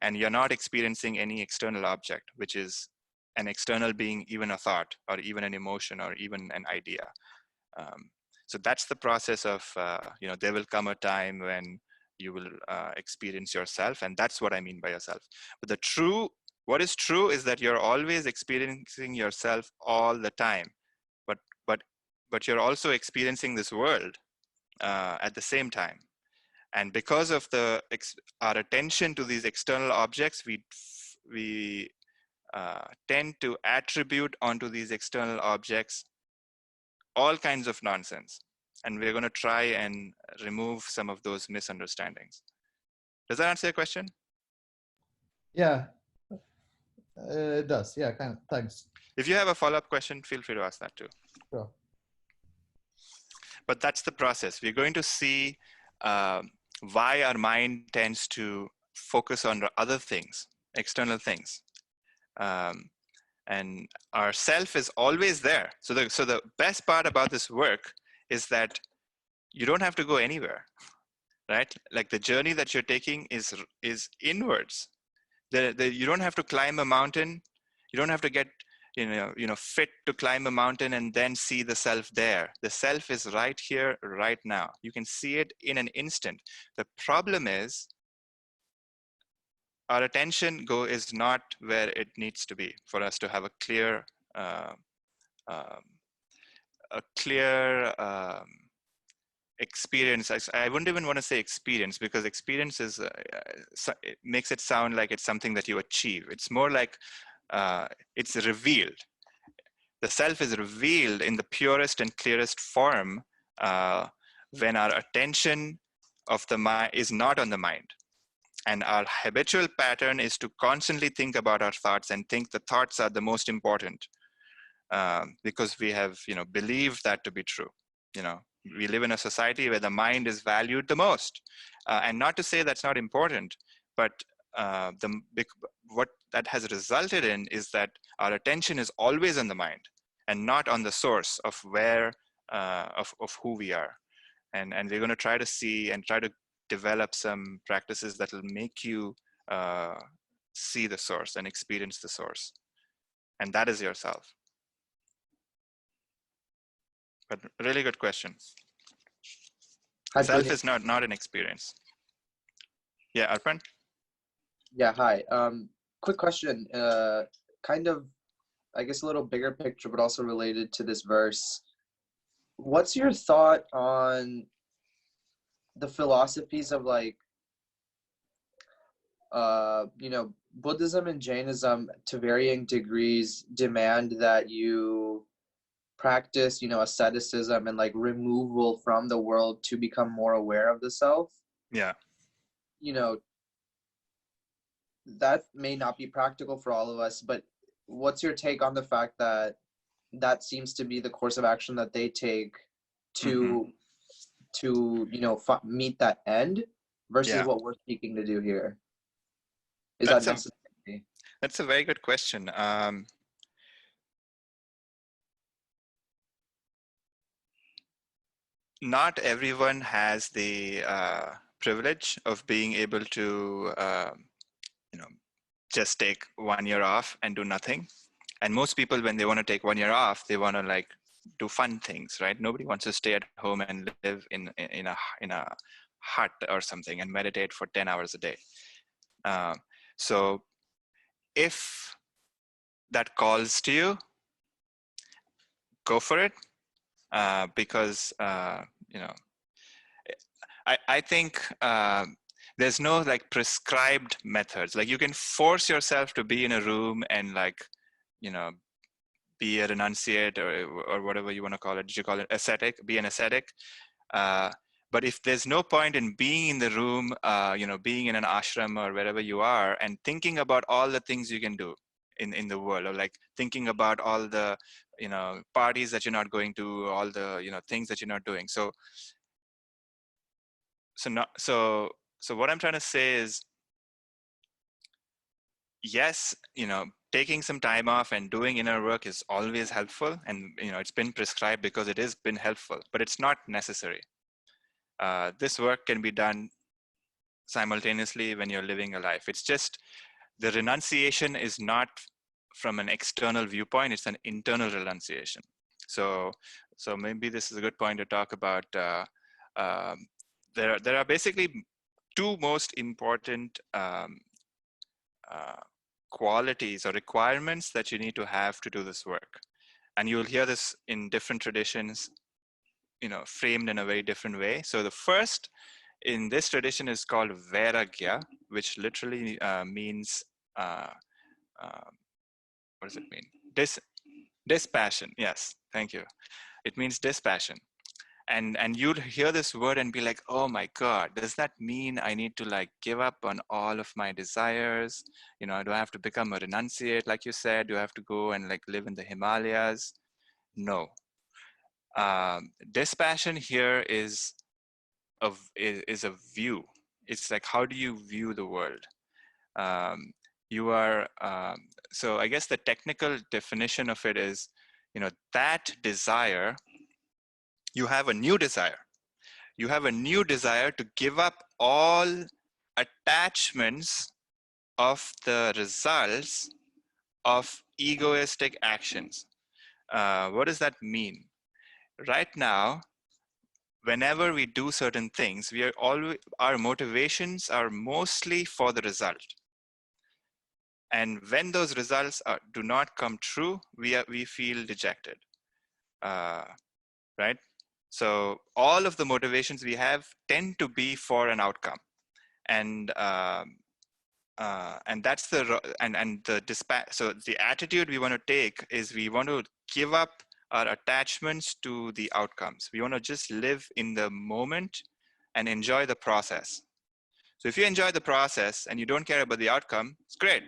and you're not experiencing any external object, which is an external being, even a thought or even an emotion or even an idea. So that's the process of, there will come a time when you will experience yourself, and that's what I mean by yourself. But what is true is that you're always experiencing yourself all the time, but you're also experiencing this world at the same time. And because of our attention to these external objects, we tend to attribute onto these external objects all kinds of nonsense. And we're going to try and remove some of those misunderstandings. Does that answer your question? Yeah, it does. Yeah, kind of. Thanks. If you have a follow-up question, feel free to ask that too. Sure. But that's the process. We're going to see why our mind tends to focus on other things, external things. And our self is always there. So the best part about this work is that you don't have to go anywhere, right? Like the journey that you're taking is inwards. You don't have to climb a mountain. You don't have to get fit to climb a mountain and then see the self there. The self is right here, right now. You can see it in an instant. The problem is our attention is not where it needs to be for us to have a clear, experience. I wouldn't even want to say experience, because experience is it makes it sound like it's something that you achieve. It's more like it's revealed. The self is revealed in the purest and clearest form when our attention of the mind is not on the mind. And our habitual pattern is to constantly think about our thoughts and think the thoughts are the most important, because we have, believed that to be true. We live in a society where the mind is valued the most. And not to say that's not important, but what that has resulted in is that our attention is always on the mind and not on the source of where, of who we are. And we're going to try to see and try to develop some practices that will make you see the source and experience the source. And that is yourself. But really good question. Hi, Self Puneet. is not an experience. Yeah, Arpan? Yeah, hi. Quick question. Kind of, I guess, a little bigger picture, but also related to this verse. What's your thought on the philosophies of Buddhism and Jainism to varying degrees demand that you practice, asceticism and removal from the world to become more aware of the self? Yeah. That may not be practical for all of us, but what's your take on the fact that that seems to be the course of action that they take to meet that end versus what we're seeking to do here? Is that necessary? That's a very good question. Not everyone has the privilege of being able to just take 1 year off and do nothing. And most people, when they want to take 1 year off, they want to do fun things, right? Nobody wants to stay at home and live in a hut or something and meditate for 10 hours a day. So if that calls to you, go for it. Because I think there's no prescribed methods. You can force yourself to be in a room and be a renunciate or whatever you want to call it. Did you call it ascetic? Be an ascetic. But if there's no point in being in the room, being in an ashram or wherever you are and thinking about all the things you can do in the world, or thinking about all the parties that you're not going to, all the things that you're not doing. So what I'm trying to say is, yes, taking some time off and doing inner work is always helpful, and it's been prescribed because it has been helpful, but it's not necessary. This work can be done simultaneously when you're living a life. It's just the renunciation is not from an external viewpoint, it's an internal renunciation. So maybe this is a good point to talk about. There are basically two most important qualities or requirements that you need to have to do this work. And you'll hear this in different traditions, framed in a very different way. So the first in this tradition is called Vairagya, which literally means, what does it mean? Dispassion. Yes, thank you. It means dispassion. And you'd hear this word and be like, oh my God, does that mean I need to give up on all of my desires? Do I have to become a renunciate, like you said? Do I have to go and live in the Himalayas? No. Dispassion here is a view. It's how do you view the world? You are, so I guess the technical definition of it is, that desire, you have a new desire. You have a new desire to give up all attachments of the results of egoistic actions. What does that mean? Right now, whenever we do certain things, we are always, our motivations are mostly for the result. And when those results do not come true, we feel dejected, right? So all of the motivations we have tend to be for an outcome, and that's the dispatch. So the attitude we want to take is we want to give up our attachments to the outcomes. We want to just live in the moment and enjoy the process. So if you enjoy the process and you don't care about the outcome, it's great.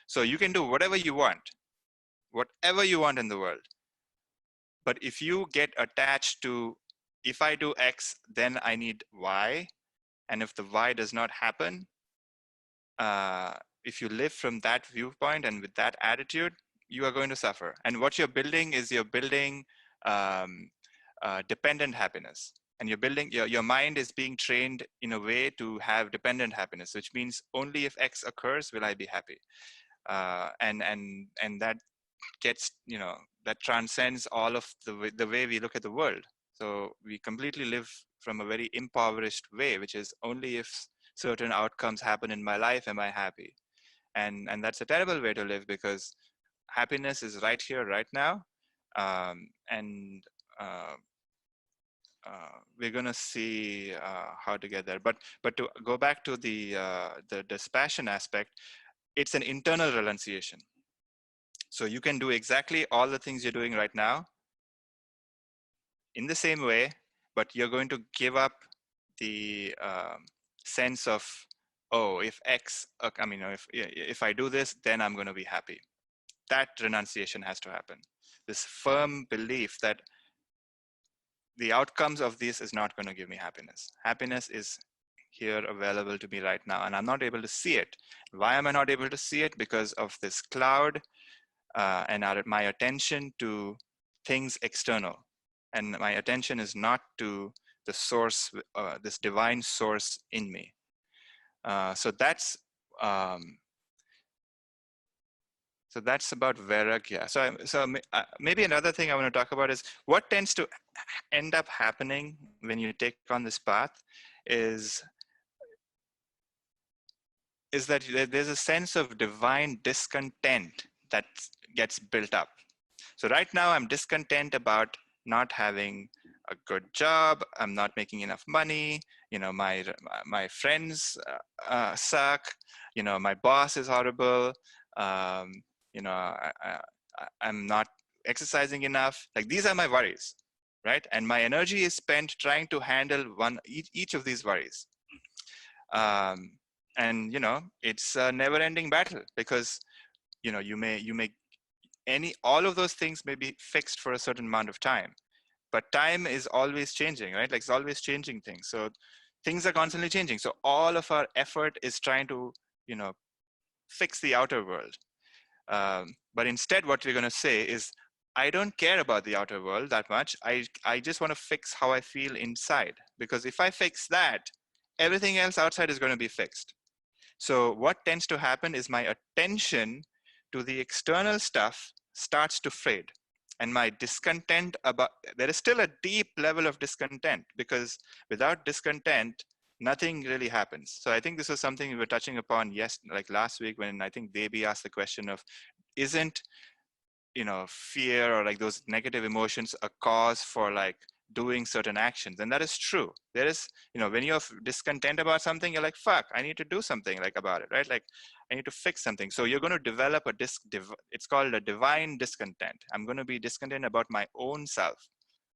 So you can do whatever you want in the world. But if you get attached to, if I do X, then I need Y, and if the Y does not happen, if you live from that viewpoint and with that attitude, you are going to suffer. And what you're building is dependent happiness. And you're building, your mind is being trained in a way to have dependent happiness, which means only if X occurs will I be happy. And that gets, that transcends all of the way we look at the world. So we completely live from a very impoverished way, which is only if certain outcomes happen in my life am I happy. And that's a terrible way to live, because happiness is right here, right now. We're going to see how to get there. But to go back to the dispassion aspect, it's an internal renunciation. So you can do exactly all the things you're doing right now in the same way, but you're going to give up the sense of, oh, if X, if I do this, then I'm going to be happy. That renunciation has to happen. This firm belief that the outcomes of this is not going to give me happiness. Happiness is here available to me right now, and I'm not able to see it. Why am I not able to see it? Because of this cloud and my attention to things external. And my attention is not to the source, this divine source in me. So that's about vairagya. So maybe another thing I want to talk about is what tends to end up happening when you take on this path is that there's a sense of divine discontent that gets built up. So right now I'm discontent about not having a good job. I'm not making enough money. My friends suck. My boss is horrible. I'm not exercising enough. Like, these are my worries, right? And my energy is spent trying to handle each of these worries. And it's a never-ending battle, because all of those things may be fixed for a certain amount of time, but time is always changing, right? Like, it's always changing things. So things are constantly changing. So all of our effort is trying to, fix the outer world. But instead, what we're going to say is, I don't care about the outer world that much. I just want to fix how I feel inside, because if I fix that, everything else outside is going to be fixed. So what tends to happen is my attention to the external stuff starts to fade, and my discontent there is still a deep level of discontent, because without discontent, nothing really happens. So I think this was something we were touching upon last week, when I think Devi asked the question of, isn't fear or like those negative emotions a cause for like doing certain actions? And that is true. There is, when you're discontent about something, you're like, fuck, I need to do something like about it, right? Like, I need to fix something. So you're going to develop it's called a divine discontent. I'm going to be discontent about my own self.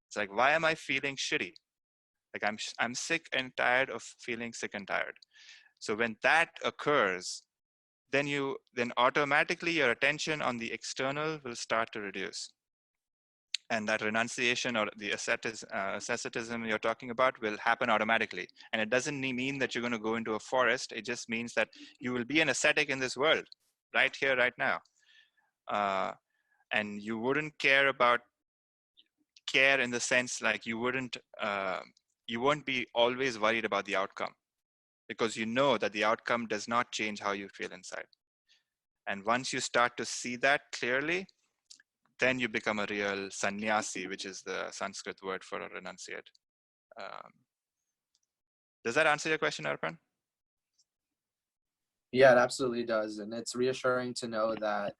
It's like, why am I feeling shitty? Like, I'm sick and tired of feeling sick and tired. So when that occurs, then automatically your attention on the external will start to reduce. And that renunciation or the asceticism you're talking about will happen automatically. And it doesn't mean that you're going to go into a forest. It just means that you will be an ascetic in this world, right here, right now. And you wouldn't care in the sense like you won't be always worried about the outcome, because you know that the outcome does not change how you feel inside. And once you start to see that clearly, then you become a real sannyasi, which is the Sanskrit word for a renunciate. Does that answer your question, Arpan? Yeah, it absolutely does. And it's reassuring to know that,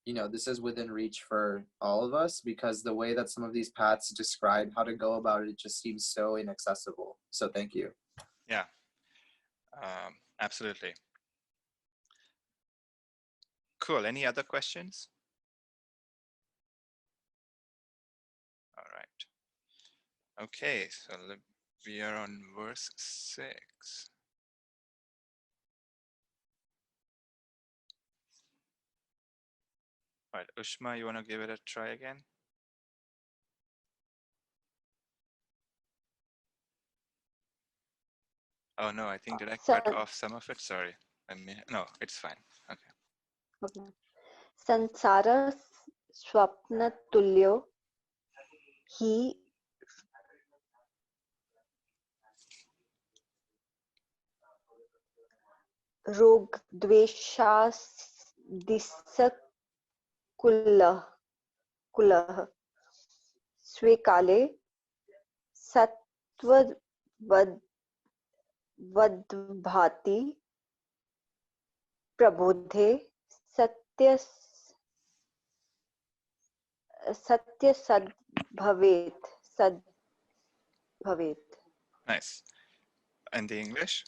you know, this is within reach for all of us, because the way that some of these paths describe how to go about it just seems so inaccessible. So thank you. Yeah, absolutely. Cool. Any other questions? All right. Okay, so we are on verse 6. All right, Ushma, you want to give it a try again? Oh no, I think did I cut off some of it? Sorry. No, it's fine. Okay. Okay. Sansara swapna tulyo hi rog dveshas disak kulah swekale satva vadbhati prabodhe satya sad bhavet Nice. And the English?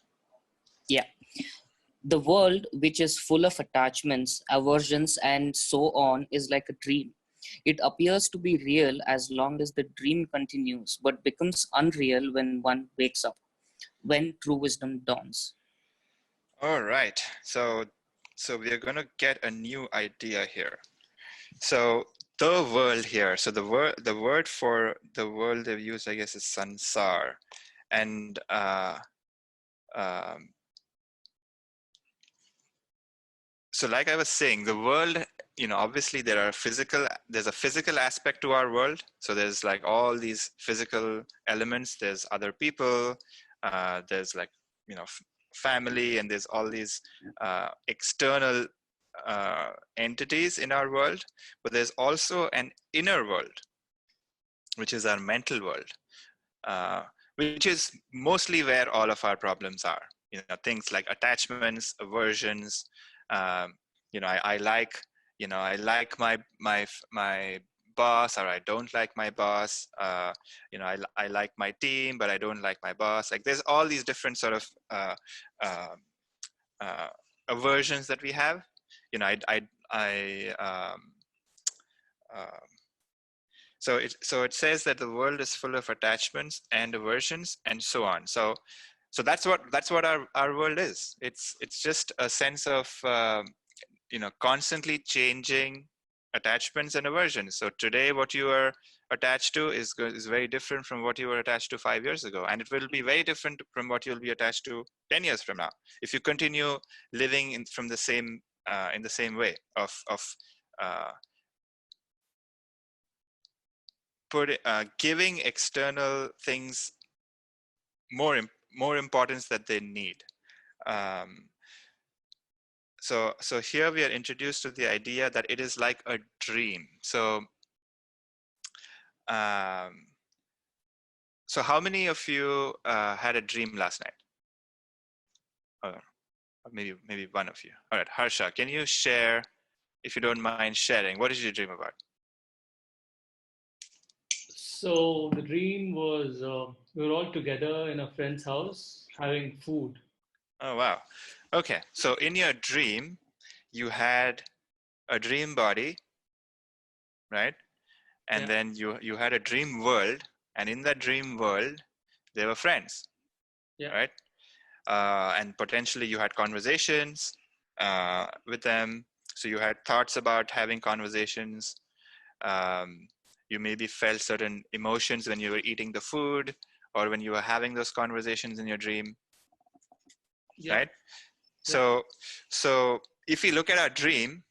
Yeah. The world, which is full of attachments, aversions, and so on, is like a dream. It appears to be real as long as the dream continues, but becomes unreal when one wakes up, when true wisdom dawns. All right. So we are going to get a new idea here. So the world here. So the word for the world they've used, I guess, is sansar, and so like I was saying, the world, you know, obviously there's a physical aspect to our world. So there's like all these physical elements. There's other people. There's like, you know, family, and there's all these external entities in our world. But there's also an inner world, which is our mental world, which is mostly where all of our problems are. You know, things like attachments, aversions. You know, I like my boss, or I don't like my boss. You know, I like my team, but I don't like my boss. Like, there's all these different sort of aversions that we have. You know, so it says that the world is full of attachments and aversions and so on. So that's what our world is. It's just a sense of you know, constantly changing attachments and aversions. So today what you are attached to is very different from what you were attached to 5 years ago, and it will be very different from what you'll be attached to 10 years from now if you continue living in the same way of giving external things more importance that they need. So here we are introduced to the idea that it is like a dream. So so how many of you had a dream last night? Or maybe one of you. All right, Harsha, can you share, if you don't mind sharing, what did you dream about? So the dream was we were all together in a friend's house having food. Oh, wow. Okay, so in your dream, you had a dream body, right? And then you had a dream world, and in that dream world, they were friends, right? And potentially you had conversations with them. So you had thoughts about having conversations. You maybe felt certain emotions when you were eating the food or when you were having those conversations in your dream, right? So if we look at our dream,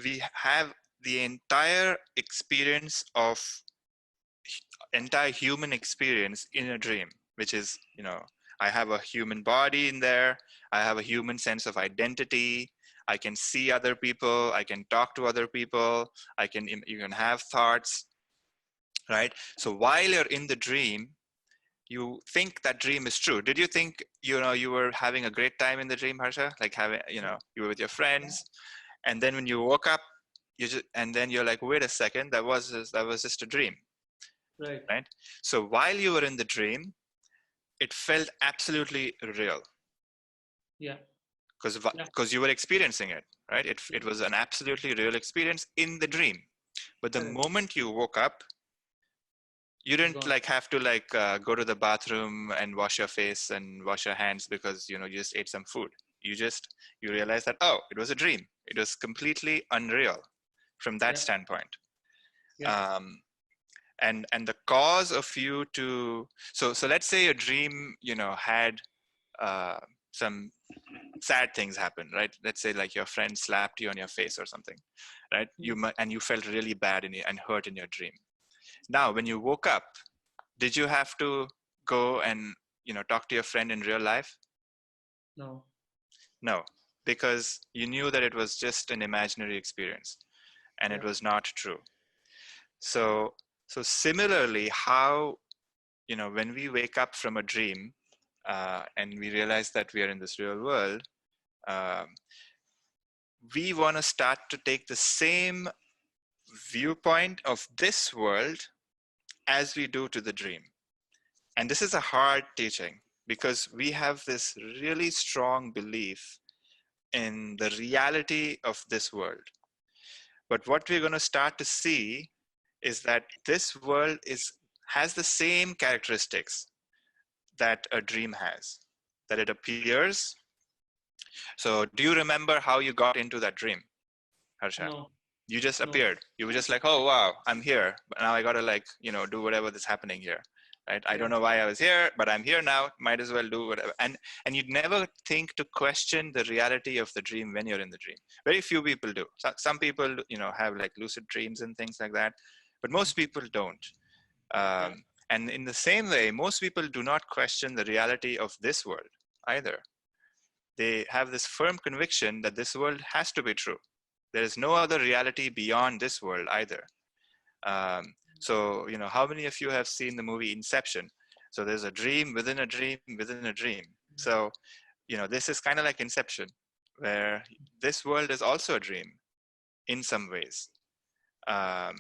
we have the entire experience of entire human experience in a dream, which is, you know, I have a human body in there. I have a human sense of identity. I can see other people, I can talk to other people, you can have thoughts, right? So while you're in the dream, you think that dream is true. Did you think, you were having a great time in the dream, Harsha? Like you were with your friends, and then when you woke up, and then you're like, wait a second, that was just a dream, right? So while you were in the dream, it felt absolutely real. Yeah. Because you were experiencing it, right? It was an absolutely real experience in the dream. But the moment you woke up, you didn't have to go to the bathroom and wash your face and wash your hands because you just ate some food. You realize that, oh, it was a dream. It was completely unreal from that standpoint. And the cause of you to so let's say your dream had some sad things happen, right? Let's say like your friend slapped you on your face or something, right? And you felt really bad and hurt in your dream. Now when you woke up, did you have to go and talk to your friend in real life? No, because you knew that it was just an imaginary experience and it was not true. So similarly, how when we wake up from a dream and we realize that we are in this real world, we want to start to take the same viewpoint of this world as we do to the dream. And this is a hard teaching because we have this really strong belief in the reality of this world. But what we're going to start to see is that this world has the same characteristics that a dream has, that it appears. So do you remember how you got into that dream, Harsha? No. You just appeared. You were just like, oh, wow, I'm here. But now I got to do whatever is happening here. Right? I don't know why I was here, but I'm here now. Might as well do whatever. And you'd never think to question the reality of the dream when you're in the dream. Very few people do. Some people, have like lucid dreams and things like that, but most people don't. And in the same way, most people do not question the reality of this world either. They have this firm conviction that this world has to be true. There is no other reality beyond this world either. So, how many of you have seen the movie Inception? So there's a dream within a dream within a dream. So, this is kind of like Inception, where this world is also a dream in some ways. But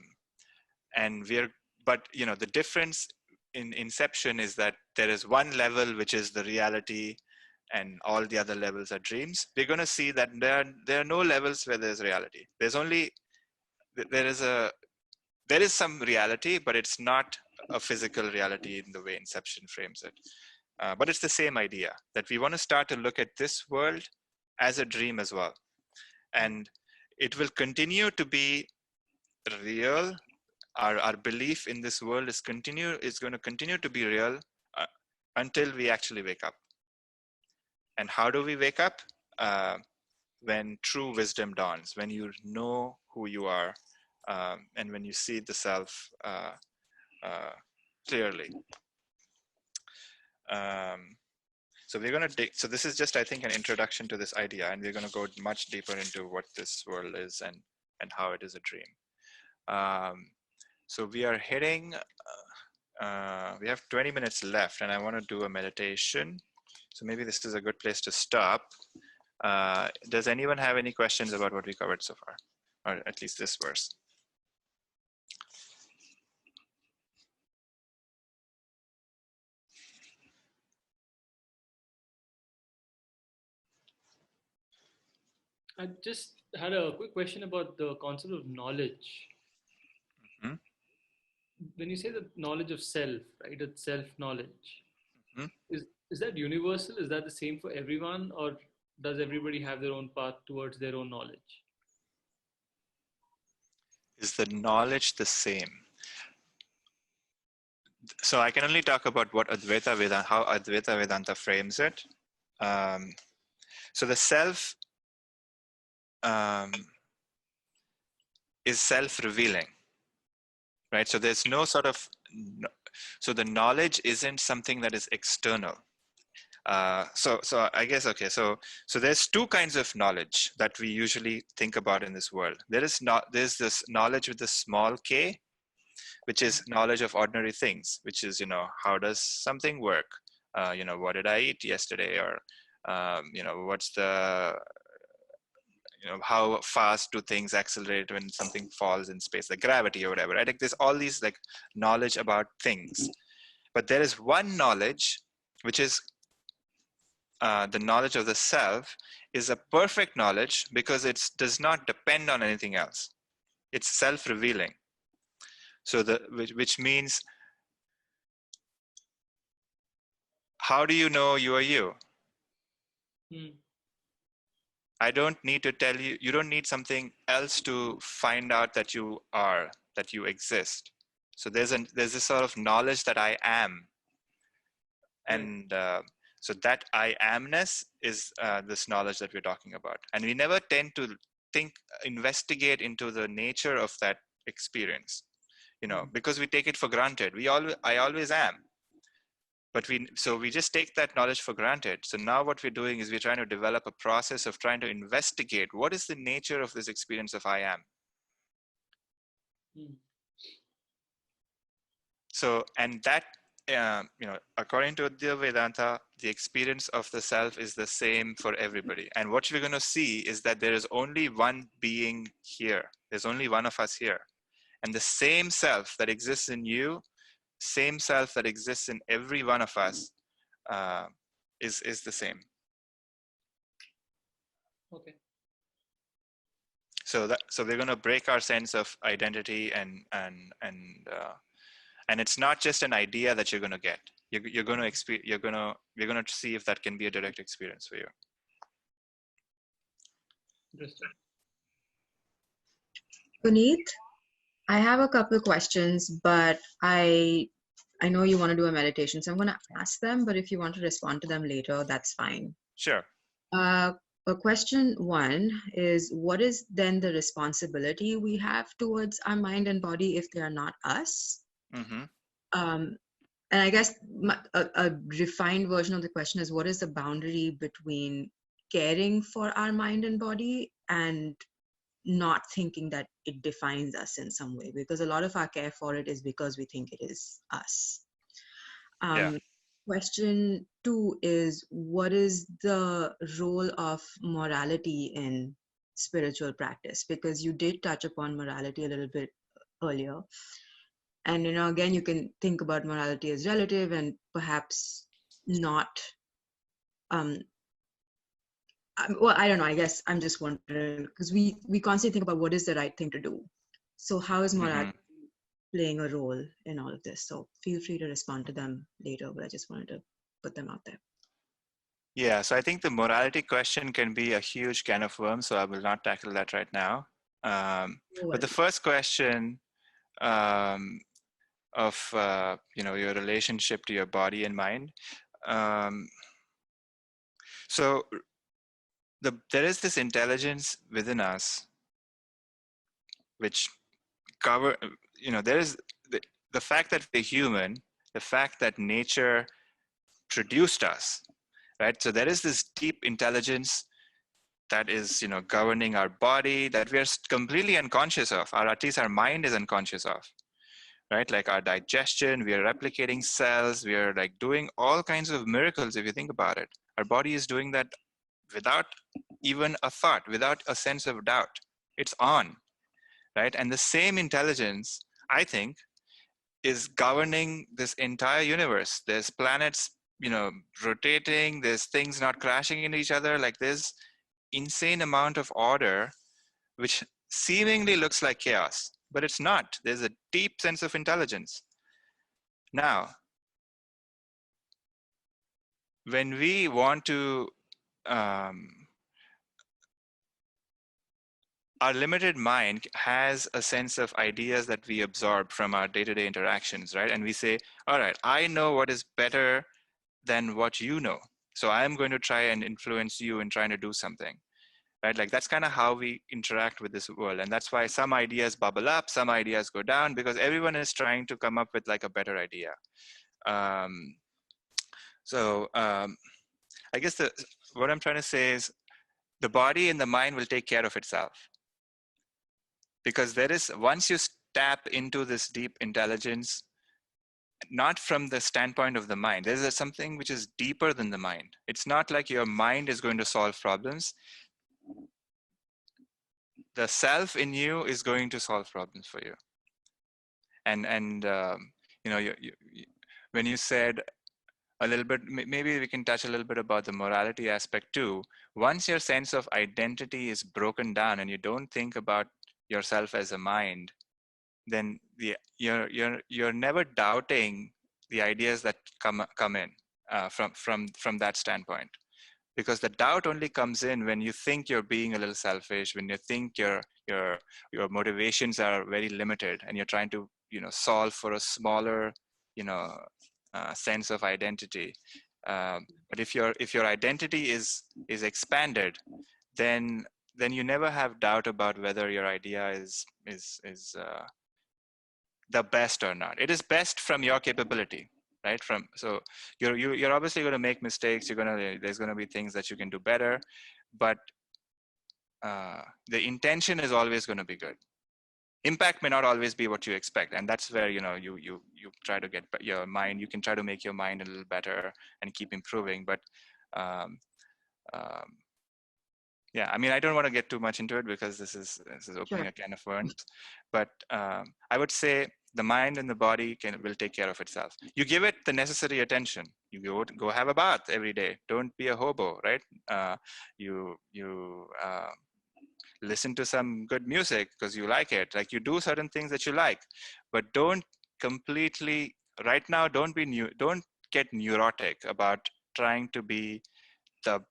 the difference in Inception is that there is one level, which is the reality, and all the other levels are dreams. We're going to see that there are no levels where there's reality. There is some reality, but it's not a physical reality in the way Inception frames it. But it's the same idea that we want to start to look at this world as a dream as well. And it will continue to be real. Our belief in this world is going to continue to be real until we actually wake up. And how do we wake up? When true wisdom dawns, when you know who you are, and when you see the self clearly. So we're going to so this is just, I think, an introduction to this idea, and we're going to go much deeper into what this world is and how it is a dream. So we are hitting, we have 20 minutes left, and I want to do a meditation. So maybe this is a good place to stop. Does anyone have any questions about what we covered so far, or at least this verse? I just had a quick question about the concept of knowledge. Mm-hmm. When you say the knowledge of self, right? It's self-knowledge. Mm-hmm. Is that universal? Is that the same for everyone, or does everybody have their own path towards their own knowledge? Is the knowledge the same? So I can only talk about what Advaita Vedanta, how Advaita Vedanta frames it. So the self is self-revealing, right? So there's no sort of, so the knowledge isn't something that is external. So I guess, okay, so there's two kinds of knowledge that we usually think about in this world. There's this knowledge with the small k, which is knowledge of ordinary things, which is, how does something work? What did I eat yesterday? Or, what's the, how fast do things accelerate when something falls in space, like gravity or whatever. I think there's all these like knowledge about things. But there is one knowledge, which is the knowledge of the self, is a perfect knowledge because it does not depend on anything else. It's self-revealing. So which means, how do you know you are you? I don't need to tell you, you don't need something else to find out that you are, that you exist. So there's this sort of knowledge that I am. And so that I amness is this knowledge that we're talking about. And we never tend to investigate into the nature of that experience, because we take it for granted. I always am. But we just take that knowledge for granted. So now what we're doing is we're trying to develop a process of trying to investigate what is the nature of this experience of I am. So, and that, according to Advaita Vedanta, the experience of the self is the same for everybody. And what we're going to see is that there is only one being here. There's only one of us here. And the same self that exists in you, same self that exists in every one of us, is the same. Okay. So we're going to break our sense of identity, and it's not just an idea that you're going to get. You're going to we're going to see if that can be a direct experience for you. Interesting. Puneet, I have a couple of questions, but I know you want to do a meditation, so I'm going to ask them, but if you want to respond to them later, that's fine. Sure. Question one is, what is then the responsibility we have towards our mind and body if they are not us? Mm-hmm. And I guess a refined version of the question is, what is the boundary between caring for our mind and body and not thinking that it defines us in some way? Because a lot of our care for it is because we think it is us. Question two is, what is the role of morality in spiritual practice? Because you did touch upon morality a little bit earlier. And, again, you can think about morality as relative and perhaps not, well, I don't know, I guess I'm just wondering, because we constantly think about what is the right thing to do. So how is morality playing a role in all of this? So feel free to respond to them later, but I just wanted to put them out there. Yeah, so I think the morality question can be a huge can of worms, so I will not tackle that right now. But the first question of your relationship to your body and mind. So there is this intelligence within us which there is the fact that we're human, the fact that nature produced us, right? So there is this deep intelligence that is, governing our body that we are completely unconscious of, or at least our mind is unconscious of, right? Like our digestion, we are replicating cells, we are like doing all kinds of miracles if you think about it. Our body is doing that without even a thought, without a sense of doubt. It's on, right? And the same intelligence, I think, is governing this entire universe. There's planets, rotating, there's things not crashing into each other. Like there's insane amount of order, which seemingly looks like chaos, but it's not. There's a deep sense of intelligence. Now, when we want to, our limited mind has a sense of ideas that we absorb from our day-to-day interactions, right? And we say, all right, I know what is better than what you know. So I'm going to try and influence you in trying to do something, right? Like that's kind of how we interact with this world. And that's why some ideas bubble up, some ideas go down, because everyone is trying to come up with like a better idea. I guess what I'm trying to say is the body and the mind will take care of itself. Because once you tap into this deep intelligence, not from the standpoint of the mind, there's something which is deeper than the mind. It's not like your mind is going to solve problems. The self in you is going to solve problems for you. And you know, when you said a little bit, maybe we can touch a little bit about the morality aspect too. Once your sense of identity is broken down and you don't think about yourself as a mind, then you're never doubting the ideas that come in from that standpoint. Because the doubt only comes in when you think you're being a little selfish, when you think your motivations are very limited, and you're trying to solve for a smaller sense of identity. But if your identity is expanded, then you never have doubt about whether your idea is the best or not. It is best from your capability. Right? So you're obviously going to make mistakes. There's going to be things that you can do better, but the intention is always going to be good. Impact may not always be what you expect, and that's where you try to get your mind. You can try to make your mind a little better and keep improving. But yeah, I mean, I don't want to get too much into it because this is opening a can of worms. But I would say the mind and the body will take care of itself. You give it the necessary attention. You go have a bath every day. Don't be a hobo, right? You listen to some good music because you like it. Like, you do certain things that you like, but don't completely right now. Don't get neurotic about trying to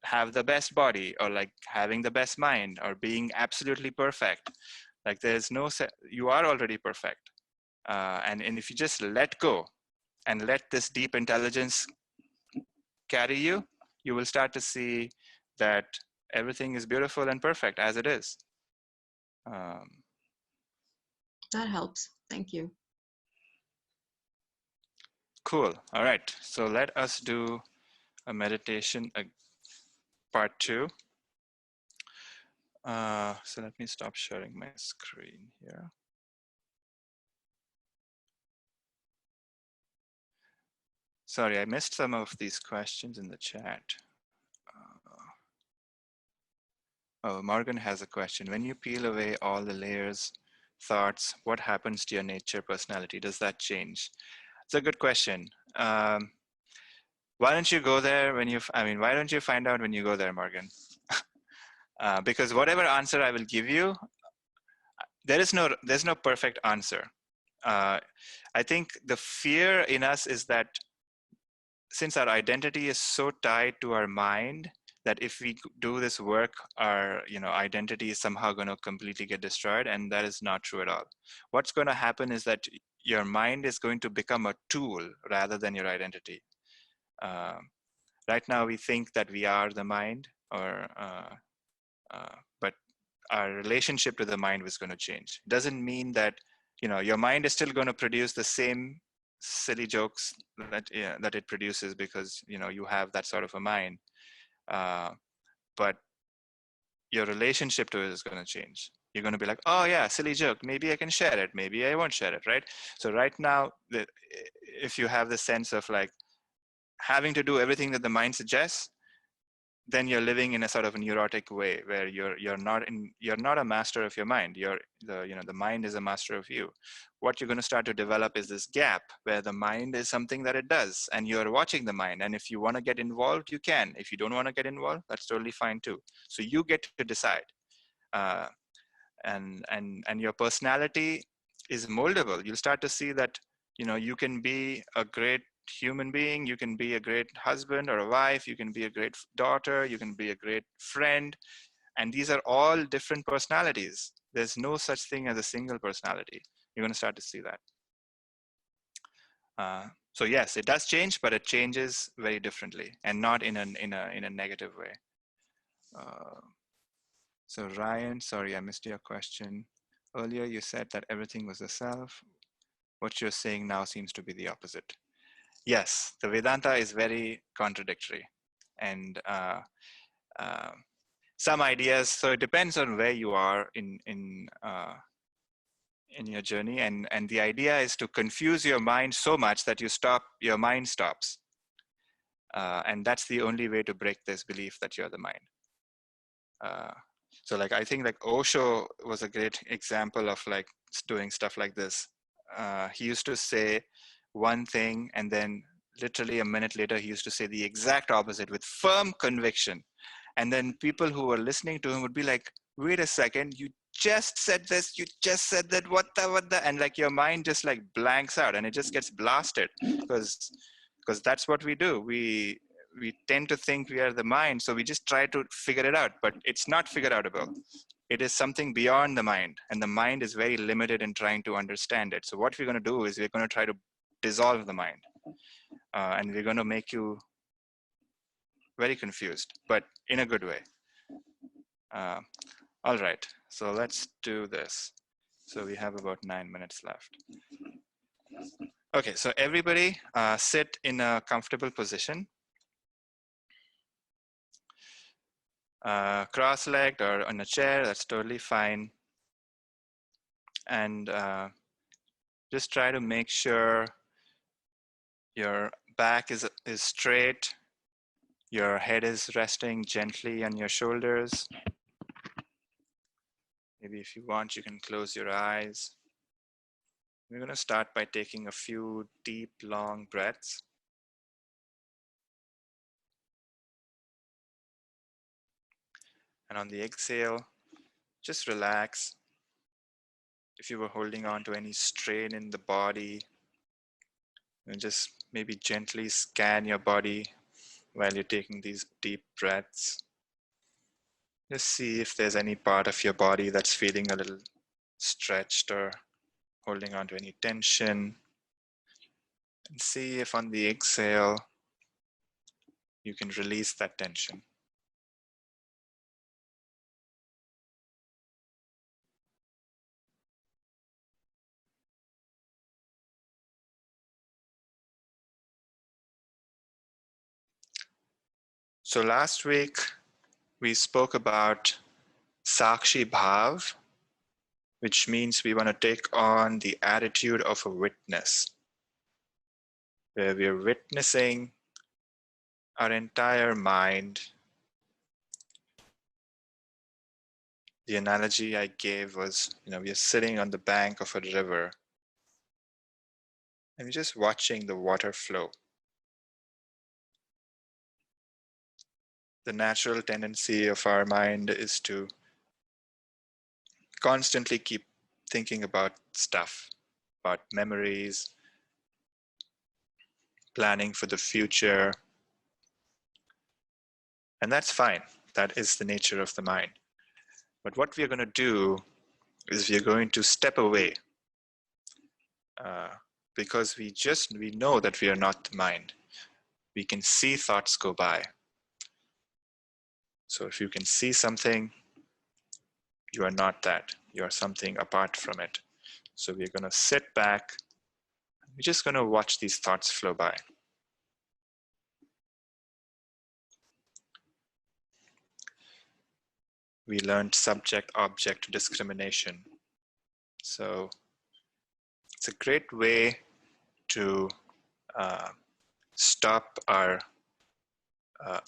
have the best body, or like having the best mind, or being absolutely perfect. Like, you are already perfect. And if you just let go and let this deep intelligence carry you, you will start to see that everything is beautiful and perfect as it is. That helps. Thank you. Cool. All right. So let us do a meditation, part 2. So let me stop sharing my screen here. Sorry, I missed some of these questions in the chat. Morgan has a question. When you peel away all the layers, thoughts, what happens to your nature, personality? Does that change? It's a good question. Why don't you go there why don't you find out when you go there, Morgan? Because whatever answer I will give you, there's no perfect answer. I think the fear in us is that since our identity is so tied to our mind, that if we do this work, our identity is somehow going to completely get destroyed, and that is not true at all. What's going to happen is that your mind is going to become a tool rather than your identity. Right now, we think that we are the mind, but our relationship to the mind was going to change. It doesn't mean that your mind is still going to produce the same silly jokes that it produces because you have that sort of a mind. But your relationship to it is going to change. You're going to be like, oh yeah, silly joke. Maybe I can share it. Maybe I won't share it, right? So right now, if you have the sense of like having to do everything that the mind suggests, then you're living in a sort of a neurotic way where you're not a master of your mind. The mind is a master of you. What you're going to start to develop is this gap where the mind is something that it does, and you're watching the mind. And if you want to get involved, you can. If you don't want to get involved, that's totally fine too. So you get to decide. And your personality is moldable. You'll start to see that you can be a great human being, you can be a great husband or a wife, you can be a great daughter, you can be a great friend, and these are all different personalities. There's no such thing as a single personality. You're going to start to see that. So yes, it does change, but it changes very differently, and not in a negative way. So Ryan, sorry, I missed your question. Earlier you said that everything was a self. What you're saying now seems to be the opposite. Yes, the Vedanta is very contradictory. and some ideas. So it depends on where you are in your journey, and the idea is to confuse your mind so much that your mind stops, and that's the only way to break this belief that you're the mind. So like I think like Osho was a great example of like doing stuff like this. He used to say one thing, and then literally a minute later he used to say the exact opposite with firm conviction, and then people who were listening to him would be like, wait a second, you just said this, you just said that, what the, and like your mind just like blanks out and it just gets blasted, because that's what we do. We tend to think we are the mind, so we just try to figure it out, but it's not figure outable. It is something beyond the mind, and the mind is very limited in trying to understand it. So what we're going to do is we're going to try to dissolve the mind, and we're going to make you very confused, but in a good way. All right, so let's do this. So we have about 9 minutes left. Okay, so everybody sit in a comfortable position, cross-legged or on a chair, that's totally fine. And just try to make sure your back is straight, your head is resting gently on your shoulders. Maybe if you want, you can close your eyes. We're going to start by taking a few deep, long breaths. And on the exhale, just relax. If you were holding on to any strain in the body, and just maybe gently scan your body while you're taking these deep breaths. Just see if there's any part of your body that's feeling a little stretched or holding on to any tension. And see if on the exhale, you can release that tension. So last week, we spoke about Sakshi Bhav, which means we want to take on the attitude of a witness, where we are witnessing our entire mind. The analogy I gave was, we are sitting on the bank of a river and we're just watching the water flow. The natural tendency of our mind is to constantly keep thinking about stuff, about memories, planning for the future. And that's fine. That is the nature of the mind. But what we are going to do is we are going to step away, because we know that we are not the mind. We can see thoughts go by. So if you can see something, you are not that. You are something apart from it. So we're going to sit back. We're just going to watch these thoughts flow by. We learned subject-object discrimination. So it's a great way to stop our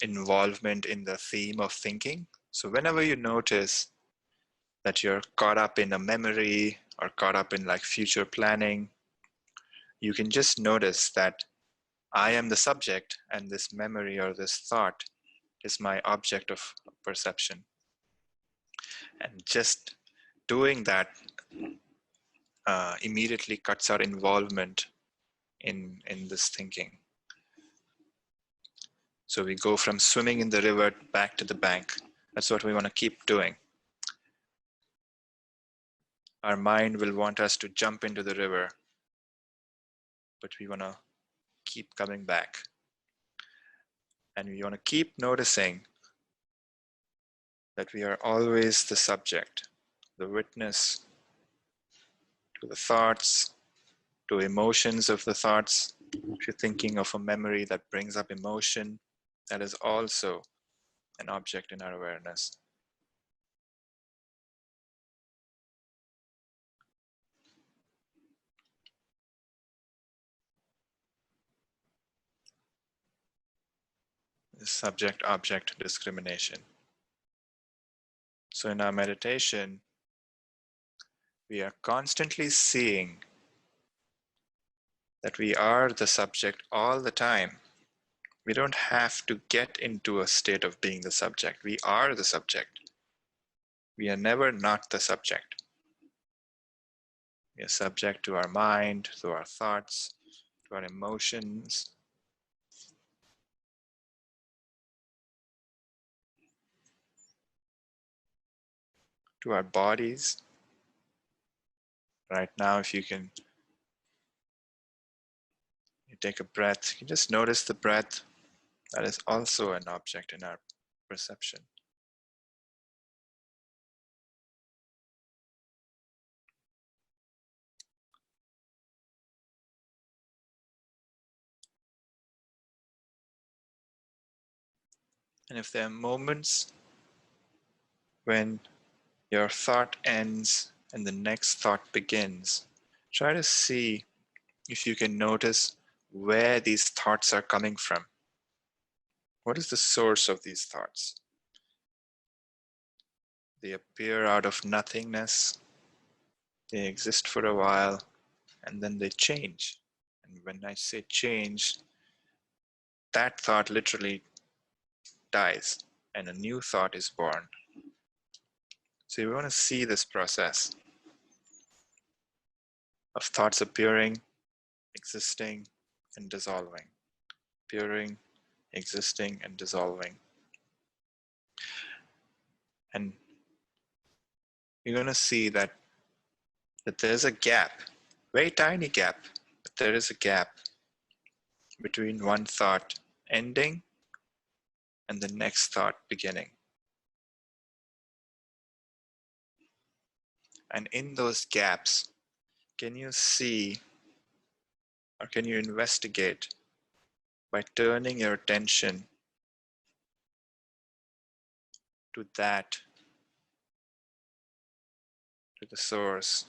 involvement in the theme of thinking. So whenever you notice that you're caught up in a memory or caught up in like future planning, you can just notice that I am the subject and this memory or this thought is my object of perception. And just doing that immediately cuts our involvement in this thinking. So we go from swimming in the river back to the bank. That's what we want to keep doing. Our mind will want us to jump into the river, but we want to keep coming back. And we want to keep noticing that we are always the subject, the witness to the thoughts, to emotions of the thoughts. If you're thinking of a memory that brings up emotion, that is also an object in our awareness. The subject-object discrimination. So in our meditation, we are constantly seeing that we are the subject all the time. We don't have to get into a state of being the subject. We are the subject. We are never not the subject. We are subject to our mind, to our thoughts, to our emotions, to our bodies. Right now, if you can, you take a breath, you just notice the breath. That is also an object in our perception. And if there are moments when your thought ends and the next thought begins, try to see if you can notice where these thoughts are coming from. What is the source of these thoughts? They appear out of nothingness, they exist for a while, and then they change. And when I say change, that thought literally dies and a new thought is born. So you want to see this process of thoughts appearing, existing, and dissolving. Appearing, existing, and dissolving. And you're going to see that there's a gap, very tiny gap, but there is a gap between one thought ending and the next thought beginning. And in those gaps, can you see or can you investigate by turning your attention to that, to the source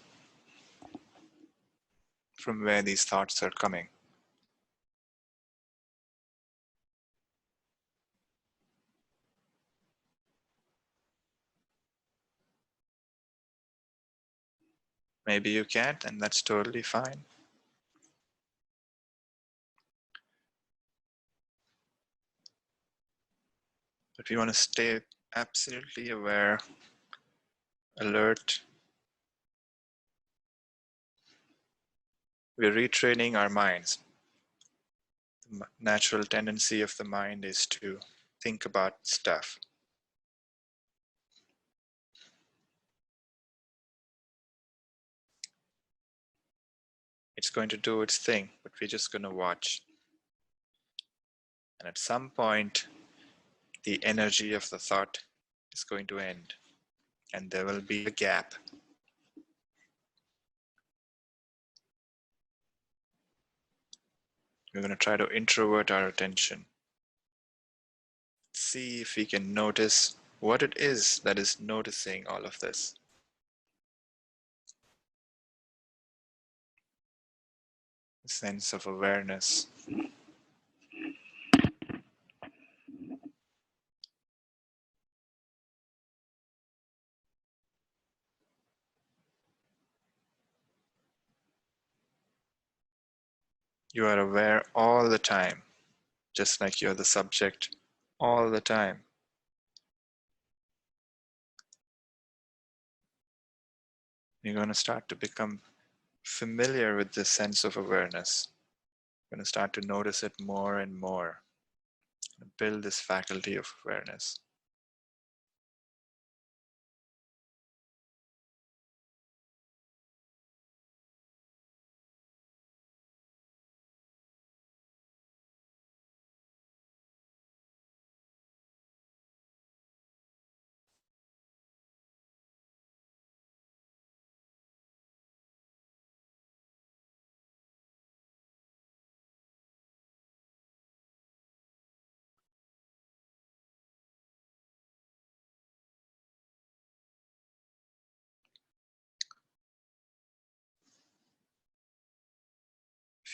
from where these thoughts are coming? Maybe you can't, and that's totally fine. But we want to stay absolutely aware, alert. We're retraining our minds. The natural tendency of the mind is to think about stuff. It's going to do its thing, but we're just going to watch. And at some point, the energy of the thought is going to end, and there will be a gap. We're going to try to introvert our attention. See if we can notice what it is that is noticing all of this. A sense of awareness. You are aware all the time, just like you're the subject all the time. You're going to start to become familiar with this sense of awareness. You're going to start to notice it more and more. Build this faculty of awareness.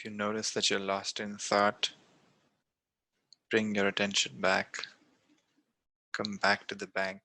If you notice that you're lost in thought, bring your attention back. Come back to the bank.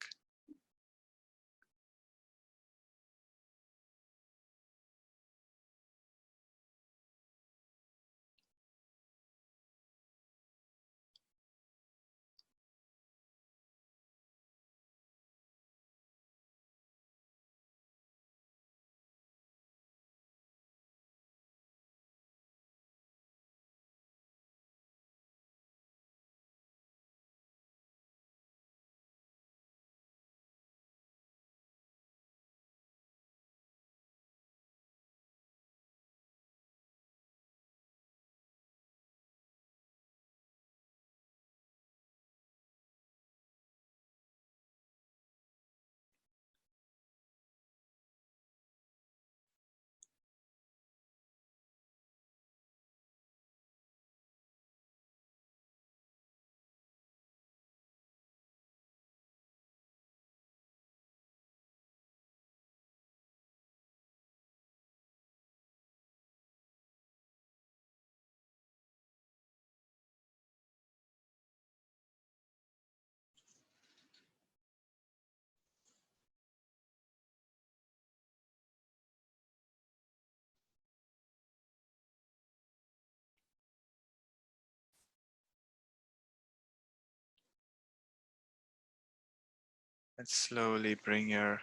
And slowly bring your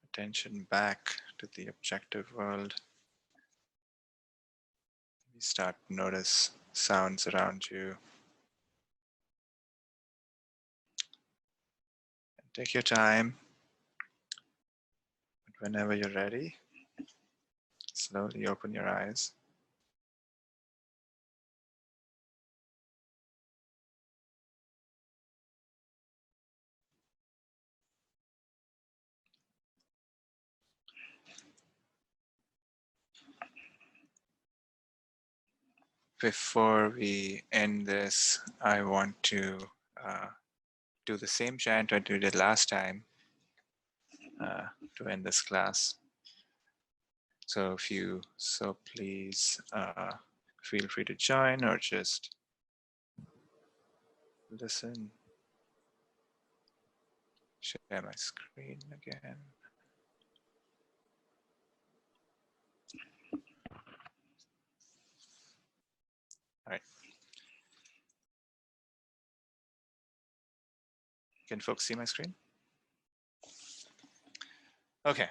attention back to the objective world. You start to notice sounds around you. Take your time. Whenever you're ready, slowly open your eyes. Before we end this, I want to do the same chant I did last time to end this class. So if you so please feel free to join or just listen. Share my screen again. All right. Can folks see my screen? Okay,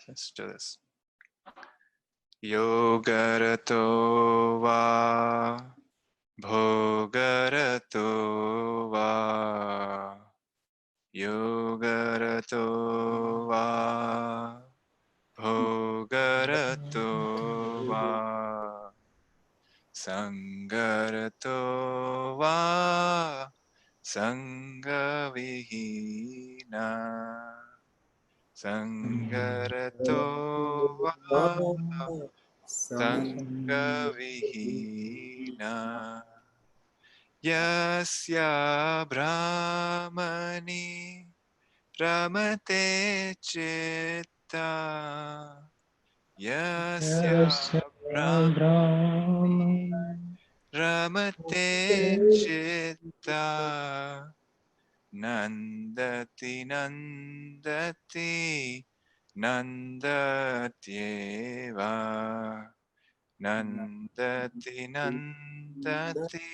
let's do this. Yogarato va bhogarato va Yogarato va bhogarato va Sangarato va Sangavihina Sangarato va Sangavihina Yasya Brahmani Ramate Chitta Yasya Brahmani Ramate Chitta Nandati Nandati Nandatyeva Nandati Nandati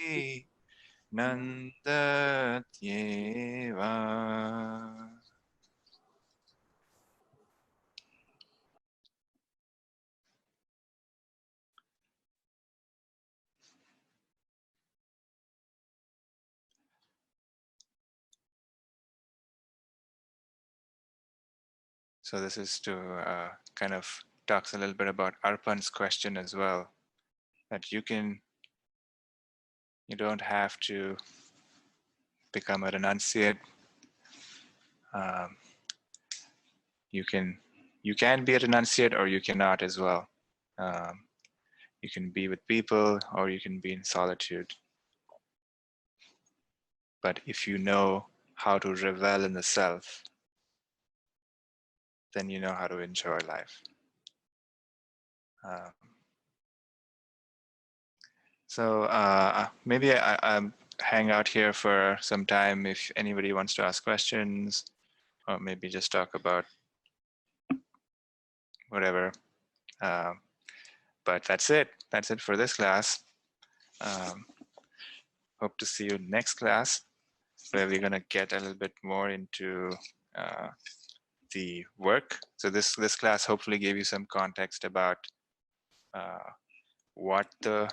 Nandatyeva. So this is to kind of talks a little bit about Arpan's question as well, that you don't have to become a renunciate. You can be a renunciate or you cannot as well. You can be with people or you can be in solitude. But if you know how to revel in the self, then you know how to enjoy life. So maybe I hang out here for some time if anybody wants to ask questions, or maybe just talk about whatever. But that's it. That's it for this class. Hope to see you next class, where we're going to get a little bit more into the work. So this class hopefully gave you some context about what the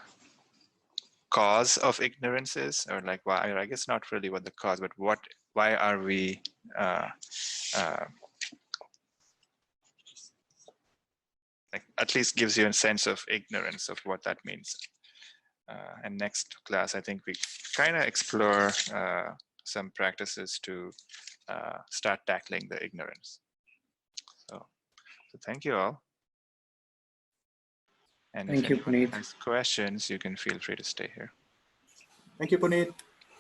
cause of ignorance is, or like why, I guess not really what the cause, but why are we like, at least gives you a sense of ignorance of what that means. And next class, I think we kind of explore some practices to start tackling the ignorance. So thank you all. And Thank if you, anyone Puneet. has questions, you can feel free to stay here. Thank you, Puneet.